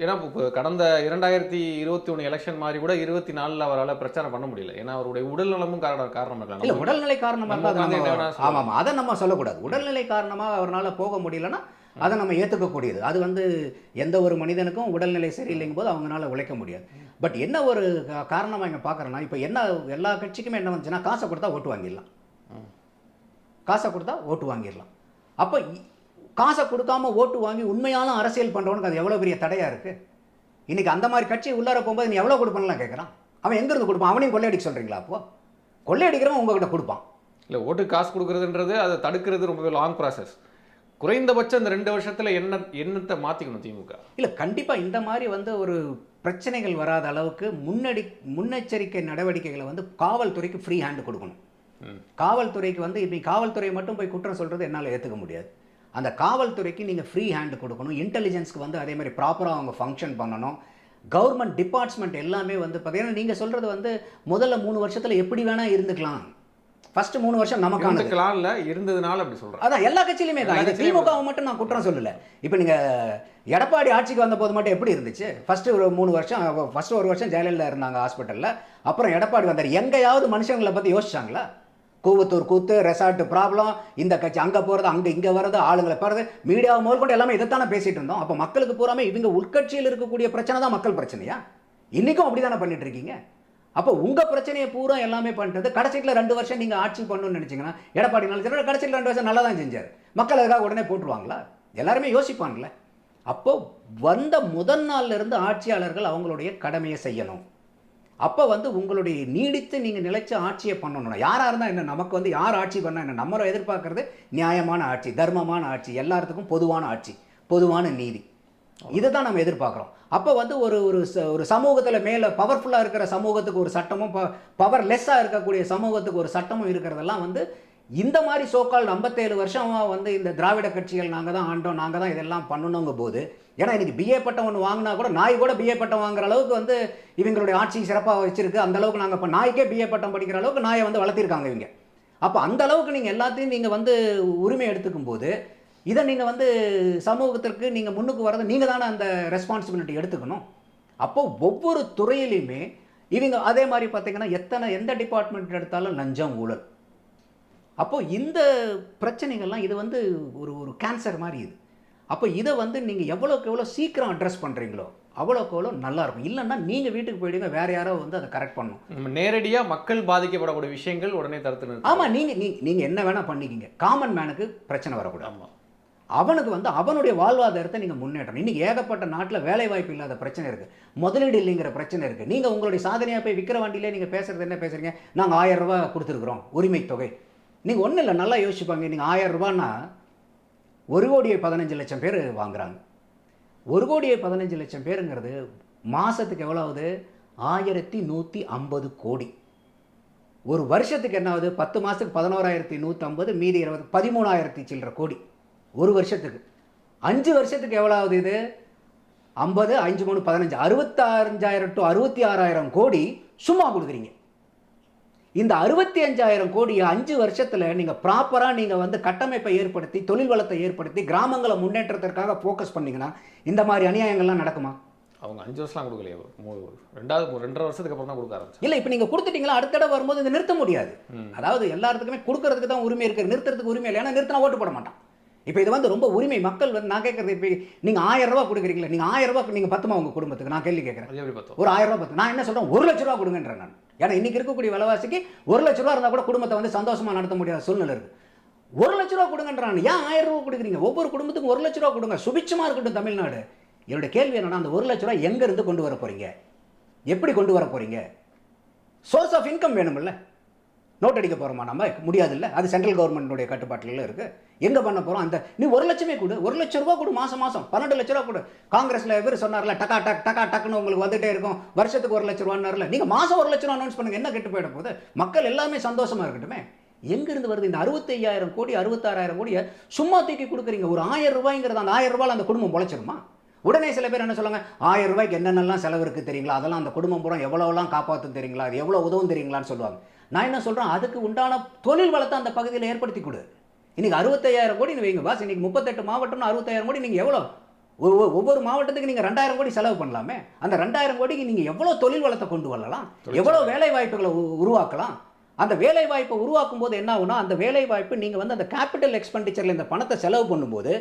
ஏன்னா இப்போ கடந்த 2021 எலெக்ஷன் மாதிரி கூட 24 அவரால் பிரச்சாரம் பண்ண முடியல. ஏன்னா அவருடைய உடல்நலமும் காரணம் இருக்கலாம். இல்லை, உடல்நிலை காரணமாக ஆமாம், அதை நம்ம சொல்லக்கூடாது. உடல்நிலை காரணமாக அவரால் போக முடியலன்னா அதை நம்ம ஏற்றுக்கக்கூடியது. அது வந்து எந்த ஒரு மனிதனுக்கும் உடல்நிலை சரியில்லைங்கும் போது அவங்களால உழைக்க முடியாது. பட் என்ன ஒரு காரணமாக இங்கே பார்க்குறேன்னா, இப்போ என்ன எல்லா கட்சிக்குமே என்ன வந்துச்சுன்னா காசை கொடுத்தா ஓட்டு வாங்கிடலாம், காசை கொடுத்தா ஓட்டு வாங்கிடலாம். அப்போ காசை கொடுக்காம ஓட்டு வாங்கி உண்மையான அரசியல் பண்ணுறவனுக்கு அது எவ்வளோ பெரிய தடையாக இருக்குது. இன்றைக்கி அந்த மாதிரி கட்சி உள்ளார போகும்போது நீ எவ்வளோ கொடுப்பேன்லாம் கேட்குறான். அவன் எங்கேருந்து கொடுப்பான்? அவனையும் கொள்ளையடிக்க சொல்கிறீங்களா? அப்போது கொள்ளையடிக்கிறவன் உங்ககிட்ட கொடுப்பான். இல்லை, ஓட்டுக்கு காசு கொடுக்குறதுன்றது அதை தடுக்கிறது ரொம்பவே லாங் ப்ராசஸ். குறைந்தபட்சம் இந்த 2 வருஷத்தில் என்னத்தை மாற்றிக்கணும் திமுக? இல்லை, கண்டிப்பாக இந்த மாதிரி வந்து ஒரு பிரச்சனைகள் வராத அளவுக்கு முன்னெச்சரிக்கை நடவடிக்கைகளை வந்து காவல்துறைக்கு ஃப்ரீ ஹேண்டு கொடுக்கணும். காவல்துறைக்கு வந்து இப்போ காவல்துறையை மட்டும் போய் குற்றம் சொல்கிறது என்னால் ஏற்றுக்க முடியாது. அந்த காவல்துறைக்கு நீங்கள் ஃப்ரீ ஹேண்டு கொடுக்கணும். இன்டெலிஜென்ஸ்க்கு வந்து அதே மாதிரி ப்ராப்பராக அவங்க ஃபங்க்ஷன் பண்ணணும். கவர்மெண்ட் டிபார்ட்மெண்ட் எல்லாமே வந்து பார்த்தீங்கன்னா நீங்கள் சொல்கிறது வந்து முதல்ல 3 வருஷத்தில் எப்படி வேணால் இருந்துக்கலாம். ஃபர்ஸ்ட் 3 வருஷம் நமக்கான இருந்ததுனால அப்படி சொல்கிறேன். அதான் எல்லா கட்சியிலுமே தான். இது திமுகவை மட்டும் நான் குற்றம் சொல்லலை. இப்போ நீங்கள் எடப்பாடி ஆட்சிக்கு வந்த போது மட்டும் எப்படி இருந்துச்சு? ஃபஸ்ட்டு ஒரு 3 வருஷம், ஃபஸ்ட்டு 1 வருஷம் ஜெயலலிதா இருந்தாங்க ஹாஸ்பிட்டலில். அப்புறம் எடப்பாடி வந்தார். எங்கேயாவது மனுஷங்களை பற்றி யோசிச்சாங்களா? கூவத்தூர் கூத்து, ரெசார்ட் ப்ராப்ளம், இந்த கட்சி அங்கே போகிறது, அங்கே இங்கே வர்றது, ஆளுங்களை போகிறது, மீடியாவை முதல் கொண்டு எல்லாமே இதைத்தானே பேசிகிட்டு இருந்தோம். அப்போ மக்களுக்கு பூராமே இவங்க உள்கட்சியில் இருக்கக்கூடிய பிரச்சனை தான் மக்கள் பிரச்சனையா? இன்றைக்கும் அப்படி தானே பண்ணிட்டு இருக்கீங்க. அப்போ உங்கள் பிரச்சனையை பூரா எல்லாமே பண்ணிட்டது கடைசியில் 2 வருஷம் நீங்கள் ஆட்சி பண்ணணும்னு நினச்சிங்கன்னா எடப்பாடி நாளைக்கு கடைசியில் 2 வருஷம் நல்லா தான் செஞ்சார். மக்கள் அதுக்காக உடனே போட்டுருவாங்களா? எல்லாருமே யோசிப்பாங்கல்ல. அப்போ வந்த முதல் நாள்ல இருந்து ஆட்சியாளர்கள் அவங்களுடைய கடமையை செய்யணும். அப்போ உங்களுடைய நீடித்து நீங்கள் நிலைச்ச ஆட்சியை பண்ணணும். யாராக இருந்தால் என்ன, நமக்கு யார் ஆட்சி பண்ணால் என்ன, நம்ம எதிர்பார்க்கறது நியாயமான ஆட்சி, தர்மமான ஆட்சி, எல்லாத்துக்கும் பொதுவான ஆட்சி, பொதுவான நீதி. இதை தான் நம்ம எதிர்பார்க்குறோம். அப்போ ஒரு சமூகத்தில் மேலே பவர்ஃபுல்லாக இருக்கிற சமூகத்துக்கு ஒரு சட்டமும் பவர்லெஸ்ஸாக இருக்கக்கூடிய சமூகத்துக்கு ஒரு சட்டமும் இருக்கிறதெல்லாம் இந்த மாதிரி சோக்கால் 57 வருஷமாக இந்த திராவிட கட்சிகள் நாங்கள் தான் ஆண்டோம், நாங்கள் தான் இதெல்லாம் பண்ணணுங்க போது. ஏன்னா இன்றைக்கி பிஏ பட்டம் ஒன்று வாங்கினா கூட நாய் கூட பிஏ பட்டம் வாங்குற அளவுக்கு இவங்களுடைய ஆட்சி சிறப்பாக வச்சிருக்கு. அந்த அளவுக்கு நாங்கள் இப்போ நாய்க்கே பிஏ பட்டம் படிக்கிற அளவுக்கு நாயை வளர்த்திருக்காங்க இவங்க. அப்போ அந்த அளவுக்கு நீங்கள் எல்லாத்தையும் நீங்கள் உரிமை எடுத்துக்கும் போது இதை நீங்கள் சமூகத்திற்கு நீங்கள் முன்னுக்கு வரது நீங்கள் தானே அந்த ரெஸ்பான்சிபிலிட்டி எடுத்துக்கணும். அப்போ ஒவ்வொரு துறையிலையுமே இவங்க அதே மாதிரி பார்த்தீங்கன்னா எந்த டிபார்ட்மெண்ட் எடுத்தாலும் லஞ்சம், ஊழல். அப்போது இந்த பிரச்சனைகள்லாம் இது ஒரு கேன்சர் மாதிரி இது. அப்போ இதை நீங்கள் எவ்வளோக்கு எவ்வளோ சீக்கிரம் அட்ரஸ் பண்ணுறீங்களோ அவ்வளோக்கு எவ்வளோ நல்லாயிருக்கும். இல்லைன்னா நீங்கள் வீட்டுக்கு போயிடுங்க, வேறு யாரோ அதை கரெக்ட் பண்ணணும். நம்ம நேரடியாக மக்கள் பாதிக்கப்படக்கூடிய விஷயங்கள் உடனே தடுத்து. ஆமாம், நீங்கள் என்ன வேணால் பண்ணிக்கிங்க, காமன் மேனுக்கு பிரச்சனை வரக்கூடாது. ஆமாம், அவனுக்கு அவனுடைய வாழ்வாதாரத்தை நீங்கள் முன்னேற்றணும். இன்றைக்கி ஏகப்பட்ட நாட்டில் வேலை வாய்ப்பு இல்லாத பிரச்சனை இருக்குது, முதலீடு இல்லைங்கிற பிரச்சனை இருக்குது. நீங்கள் உங்களுடைய சாதனையாக போய் விற்கிற வண்டியிலே நீங்கள் பேசுகிறது என்ன பேசுகிறீங்க, நாங்கள் 1000 ரூபா கொடுத்துருக்குறோம் உரிமை தொகை. நீங்கள் ஒன்றும் இல்லை, நல்லா யோசிப்பாங்க. நீங்கள் 1000 ரூபான்னா 1,15,00,000 பேர் வாங்குறாங்க. 1,15,00,000 பேருங்கிறது மாதத்துக்கு எவ்வளோ ஆகுது? 1150 கோடி. ஒரு வருஷத்துக்கு என்ன ஆகுது? 10 மாதத்துக்கு 11,150, மீதி 20, 13,000 சில்லற கோடி ஒரு வருஷத்துக்கு. 5 வருஷத்துக்கு எவ்வளோ ஆகுது? இது 50, 5, 3, 15, 65,000 to 66,000 கோடி சும்மா கொடுக்குறீங்க. இந்த 65,000 கோடி 5 வருஷத்தில் நீங்கள் ப்ராப்பராக நீங்கள் கட்டமைப்பை ஏற்படுத்தி, தொழில் வளத்தை ஏற்படுத்தி, கிராமங்களை முன்னேற்றத்திற்காக ஃபோக்கஸ் பண்ணிங்கன்னா இந்த மாதிரி அநியாயங்கள்லாம் நடக்குமா? அவங்க 5 வருஷம்லாம் கொடுக்கலையே, 2.5 வருஷத்துக்கு அப்புறம் தான் கொடுக்க ஆரம்பிச்சு. இல்லை, இப்போ நீங்கள் கொடுத்துட்டீங்களா, அடுத்த தடவை வரும்போது இதை நிறுத்த முடியாது. அதாவது எல்லாத்துக்குமே கொடுக்கறதுக்கு தான் உரிமை இருக்குது, நிறுத்துறதுக்கு உரிமை இல்லை. ஏன்னா நிறுத்தினா ஓட்டு போட மாட்டான். இப்போ இது ரொம்ப உரிமை. மக்கள் நான் கேட்குறது, இப்போ நீங்கள் 1000 ரூபா கொடுக்குறீங்களா, நீங்கள் 1000 ரூபா நீங்கள் பத்துமா உங்கள் குடும்பத்துக்கு? நான் கேள்வி கேட்குறேன். ஒரு 1000 ரூபா பத்து. நான் என்ன சொல்கிறேன், 1 லட்ச ரூபா கொடுங்கன்றேன் நான். ஏன்னா இன்றைக்கி இருக்கக்கூடிய விலைவாசிக்கு 1 லட்ச ரூபா இருந்தால் கூட குடும்பத்தை சந்தோஷமாக நடத்த முடியாத சூழ்நிலை இருக்குது. 1 லட்ச ரூபா கொடுங்கன்றான். ஏன் 1000 ரூபா கொடுக்குறீங்க? ஒவ்வொரு குடும்பத்துக்கும் 1 லட்ச ரூபா கொடுங்க, சுபிட்சமாக இருக்கட்டும் தமிழ்நாடு. என்னுடைய கேள்வி என்னன்னா, அந்த 1 லட்ச ரூபா எங்கேருந்து கொண்டு வர போகிறீங்க, எப்படி கொண்டு வர போகிறீங்க? சோர்ஸ் ஆஃப் இன்கம் வேணுமில்ல. நோட் அடிக்க போகிறோமா? நம்ம முடியாது இல்லை, அது சென்ட்ரல் கவர்மெண்ட்டுடைய கட்டுப்பாட்டில் இருக்குது. எங்கே பண்ண போகிறோம்? அந்த நீ 1 லட்சமே கொடு, 1 லட்ச ரூபா கொடு, மாதம் 12 லட்ச ரூபா கொடு. காங்கிரஸில் எவர் சொன்னார்ல, டக்கா டக் டக்கா டக்குன்னு உங்களுக்கு வந்துட்டே இருக்கும், வருஷத்துக்கு 1 லட்ச ரூபான்னார்ல. நீங்கள் மாதம் 1 லட்ச ரூபா அனௌன்ஸ் பண்ணுங்க, என்ன கெட்டு போயிட போகுது? மக்கள் எல்லாமே சந்தோஷமாக இருக்கட்டுமே. எங்கேருந்து வருது இந்த 65,000 கோடி 66,000 கோடியை சும்மா தூக்கி கொடுக்குறீங்க? ஒரு 1000 ரூபாய்ங்கிறது, அந்த 1000 ரூபாயில் அந்த குடும்பம் பொழைச்சிருமா? உடனே சில பேர் என்ன சொல்லுவாங்க, 1000 ரூபாய்க்கு என்னென்னலாம் செலவு இருக்குது தெரியுங்களா, அதெல்லாம் அந்த குடும்பம் பூரா எவ்வளோலாம் காப்பாற்றும் தெரியுங்களா, அது எவ்வளோ உதவும் தெரியுங்களான்னு சொல்லுவாங்க. நான் என்ன சொல்கிறேன், அதுக்கு உண்டான தொழில் வளத்தை அந்த பகுதியில் ஏற்படுத்தி கொடு. இன்றைக்கி 65,000 கோடி வைங்க பாஸ். இன்றைக்கி 38 மாவட்டம்னு 65,000 கோடி. நீங்கள் எவ்வளோ ஒவ்வொரு மாவட்டத்துக்கு நீங்கள் 2,000 கோடி செலவு பண்ணலாமே. அந்த 2,000 கோடிக்கு நீங்கள் எவ்வளோ தொழில் வளத்தை கொண்டு வரலாம், எவ்வளோ வேலை வாய்ப்புகளை உருவாக்கலாம். அந்த வேலை வாய்ப்பை உருவாக்கும் போது என்ன ஆகுனா, அந்த வேலை வாய்ப்பு நீங்கள் அந்த கேபிட்டல் எக்ஸ்பெண்டிச்சரில் இந்த பணத்தை செலவு பண்ணும்போது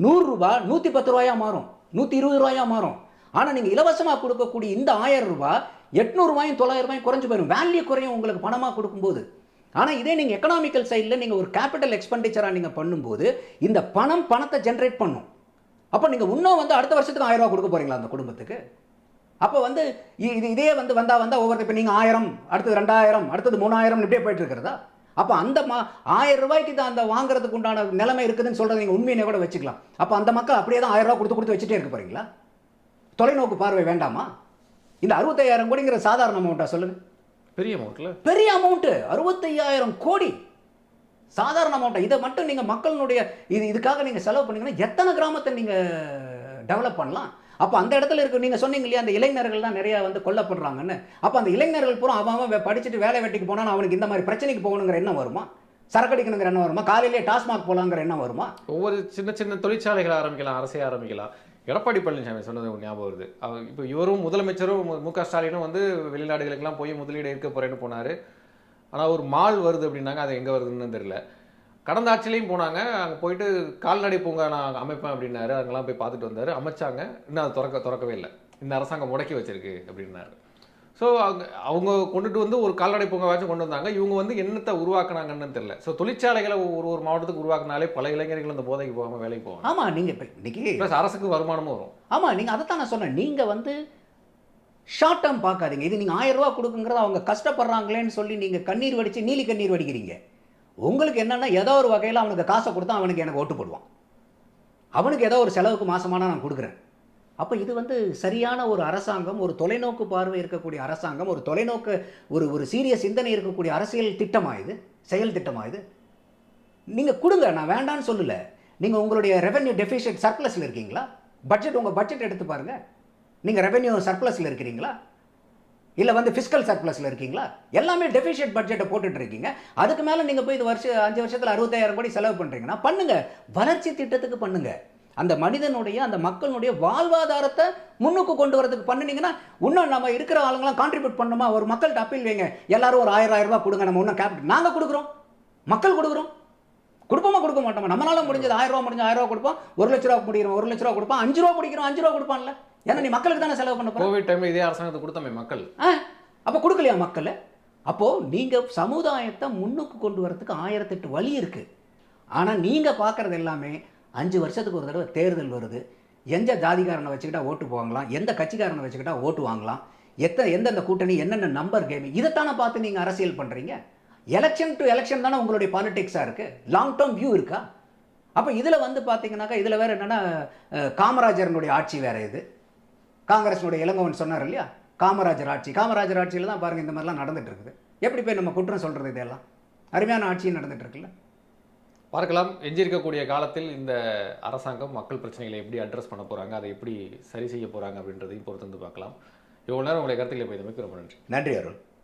100 ரூபா 110 ரூபாயாக மாறும், 120 ரூபாயாக மாறும். ஆனால் நீங்கள் இலவசமாக கொடுக்கக்கூடிய இந்த 1000 ரூபாய் 800 ரூபாயும் 900 ரூபாயும் குறைஞ்சு போயிடும், வேல்யூ குறையும் உங்களுக்கு பணமாக கொடுக்கும்போது. ஆனால் இதே நீங்கள் எக்கனாமிக்கல் சைடில் நீங்கள் ஒரு கேபிட்டல் எக்ஸ்பெண்டிச்சராக நீங்கள் பண்ணும்போது இந்த பணத்தை ஜென்ரேட் பண்ணும். அப்போ நீங்கள் இன்னும் அடுத்த வருஷத்துக்கு 1000 ரூபா கொடுக்க போகிறீங்களா அந்த குடும்பத்துக்கு? அப்போ இதே வந்தால் ஒவ்வொருத்தர் இப்போ நீங்கள் 1000, அடுத்தது 2000, அடுத்தது 3000 இப்படியே போயிட்டு இருக்கிறதா? அப்போ அந்த 1000 ரூபாய்க்கு தான் அந்த வாங்குறதுக்கு உண்டான நிலைமை இருக்குதுன்னு சொல்கிறது நீங்கள் உண்மையினே கூட வச்சுக்கலாம். அப்போ அந்த மக்கள் அப்படியே தான் 1000 ரூபா கொடுத்து வச்சுட்டே இருக்க போகிறீங்களா? தொலைநோக்கு பார்வை வேண்டாமா? இந்த 65,000 கோடிங்கிற சாதாரண அமௌண்ட்டா சொல்லுங்க? பெரிய அமௌண்ட்ல, பெரிய அமௌண்ட்டு 65,000 கோடி சாதாரண அமௌண்ட்டா? இதை மட்டும் நீங்கள் மக்களுடைய இதுக்காக நீங்கள் செலவு பண்ணீங்கன்னா எத்தனை கிராமத்தை நீங்கள் டெவலப் பண்ணலாம்? அப்போ அந்த இடத்துல இருக்கு, நீங்கள் சொன்னீங்க இல்லையா, அந்த இளைஞர்கள் தான் நிறையா கொல்லப்படுறாங்கன்னு. அப்போ அந்த இளைஞர்கள் பூரா அவன் படிச்சுட்டு வேலை வெட்டிக்கு போனால் அவனுக்கு இந்த மாதிரி பிரச்சனைக்கு போகணுங்கிற எண்ணம் வருமா? சரக்கடிக்கணுங்கிற எண்ணம் வருமா? காலையிலேயே டாஸ்மாக் போகலாங்கிற எண்ணம் வருமா? ஒவ்வொரு சின்ன சின்ன தொழிற்சாலைகள் ஆரம்பிக்கலாம், அரசே ஆரம்பிக்கலாம். எடப்பாடி பழனிசாமி சொன்னது ஞாபகம் வருது. இப்போ இவரும் முதலமைச்சரும் மு.க. ஸ்டாலினும் வெளிநாடுகளுக்கெல்லாம் போய் முதலீடு இருக்க போகிறேன்னு போனார். ஆனால் ஒரு மால் வருது அப்படின்னாங்க, அது எங்கே வருதுன்னு தெரியல. கடந்த ஆட்சியிலையும் போனாங்க, அங்கே போயிட்டு கால்நடை பூங்கா நான் அமைப்பேன் அப்படின்னாரு, அங்கெல்லாம் போய் பார்த்துட்டு வந்தார், அமைச்சாங்க. இன்னும் அது திறக்கவே இல்லை. இந்த அரசாங்கம் முடக்கி வச்சிருக்கு அப்படின்னாரு. ஸோ அவங்க கொண்டுட்டு வந்து ஒரு கால்நடை பூங்காவாச்சும் கொண்டு வந்தாங்க. இவங்க வந்து என்னத்தை உருவாக்குனாங்கன்னு தெரியல. ஸோ தொழிற்சாலைகளை ஒரு மாவட்டத்துக்கு உருவாக்குனாலே பல இளைஞர்கள் அந்த போதைக்கு போகாமல் வேலைக்கு போவாங்க. ஆமாம், நீங்கள் இப்போ இன்னைக்கு ப்ளஸ் அரசுக்கு வருமானமும் வரும். ஆமாம், நீங்கள் அதை தான் நான் சொன்னேன். நீங்கள் வந்து ஷார்ட் டேர்ம் பார்க்காதீங்க. இது நீங்கள் 1000 ரூபா கொடுக்குங்கிறத அவங்க கஷ்டப்படுறாங்களேன்னு சொல்லி நீங்கள் கண்ணீர் வடித்து நீலி கண்ணீர் வடிக்கிறீங்க. உங்களுக்கு என்னென்னா ஏதோ ஒரு வகையில் அவனுக்கு காசை கொடுத்தா அவனுக்கு எனக்கு ஓட்டு போடுவான், அவனுக்கு ஏதோ ஒரு செலவுக்கு மாசமான நான் கொடுக்குறேன். அப்போ இது வந்து சரியான ஒரு அரசாங்கம், ஒரு தொலைநோக்கு பார்வை இருக்கக்கூடிய அரசாங்கம், ஒரு தொலைநோக்கு ஒரு சீரிய சிந்தனை இருக்கக்கூடிய அரசியல் திட்டமா இது, செயல் திட்டமா இது? நீங்கள் கொடுங்க, நான் வேண்டான்னு சொல்லலை. நீங்கள் உங்களுடைய ரெவென்யூ டெஃபிஷியன்ட் சர்ப்ளஸில் இருக்கீங்களா? உங்கள் பட்ஜெட் எடுத்து பாருங்கள். நீங்கள் ரெவென்யூ சர்ப்ளஸில் இருக்கிறீங்களா, இல்லை வந்து ஃபிஸ்கல் சர்ப்ளஸில் இருக்கீங்களா? எல்லாமே டெஃபிஷியன்ட் பட்ஜெட்டை போட்டுட்டு இருக்கீங்க. அதுக்கு மேலே நீங்கள் போய் இது 5 வருஷத்தில் 60,000 கோடி செலவு பண்ணுறீங்கன்னா பண்ணுங்க, வளர்ச்சி திட்டத்துக்கு பண்ணுங்க. அந்த மனிதனுடைய அந்த மக்களுடைய வாழ்வாதாரத்தை முன்னுக்கு கொண்டு வரதுக்கு பண்ணினீங்கன்னா இன்னும் நம்ம இருக்கிற ஆளுங்களாம் கான்ட்ரிபியூட் பண்ணணுமா? ஒரு மக்கள்கிட்ட அப்பீல் வைங்க, எல்லாரும் ஒரு 1000 ரூபாய் கொடுங்க, நம்ம இன்னும் கேபிட்டல் நாங்கள் கொடுக்குறோம், மக்கள் கொடுக்குறோம். கொடுப்போமா கொடுக்க மாட்டோமா? நம்மளால முடிஞ்சது 1000 ரூபா முடிஞ்சு 1000 ரூபா கொடுப்போம், 1 லட்ச ரூபா முடிக்கிறோம், 1 லட்ச ரூபா கொடுப்போம், 5 ரூபா பிடிக்கிறோம், 5 ரூபா கொடுப்பான்ல. ஏன்னா நீ மக்களுக்கு தானே செலவு பண்ண போற. கோவிட் டைம்ல இதே அரசாங்கத்தை கொடுத்தோமே மக்கள். அப்போ கொடுக்கலையா மக்கள்? அப்போ நீங்க சமுதாயத்தை முன்னுக்கு கொண்டு வரதுக்கு 1008 வழி இருக்கு. ஆனா நீங்க பார்க்கறது எல்லாமே 5 வருஷத்துக்கு ஒரு தடவை தேர்தல் வருது, எந்த ஜாதிகாரனை வச்சுக்கிட்டா ஓட்டு போவாங்களாம், எந்த கட்சிக்காரனை வச்சுக்கிட்டா ஓட்டு வாங்கலாம், எந்தெந்த கூட்டணி, என்னென்ன நம்பர் கேம், இதைத்தானே பார்த்து நீங்கள் அரசியல் பண்ணுறீங்க. எலெக்ஷன் டு எலெக்ஷன் தானே உங்களுடைய பாலிடிக்ஸாக இருக்குது. லாங் டேர்ம் வியூ இருக்கா? அப்போ இதில் வந்து பார்த்தீங்கன்னாக்கா இதில் வேறு என்னென்னா காமராஜரனுடைய ஆட்சி வேறு, இது காங்கிரஸினுடைய இளங்கோவன் சொன்னார் இல்லையா, காமராஜர் ஆட்சியில் தான் பாருங்கள் இந்த மாதிரிலாம் நடந்துட்டு இருக்குது. எப்படி போய் நம்ம குற்றம் சொல்கிறது? இதெல்லாம் அருமையான ஆட்சியும் நடந்துட்டு இருக்குல்ல. பார்க்கலாம், எஞ்சிருக்கக்கூடிய காலத்தில் இந்த அரசாங்கம் மக்கள் பிரச்சனைகளை எப்படி அட்ரஸ் பண்ண போகிறாங்க, அதை எப்படி சரி செய்ய போகிறாங்க அப்படின்றதையும் பொறுத்து வந்து பார்க்கலாம். இவ்வளோ நேரம் உங்களுடைய கருத்துக்களை போய் மிக்க ரொம்ப நன்றி. நன்றி அருள்.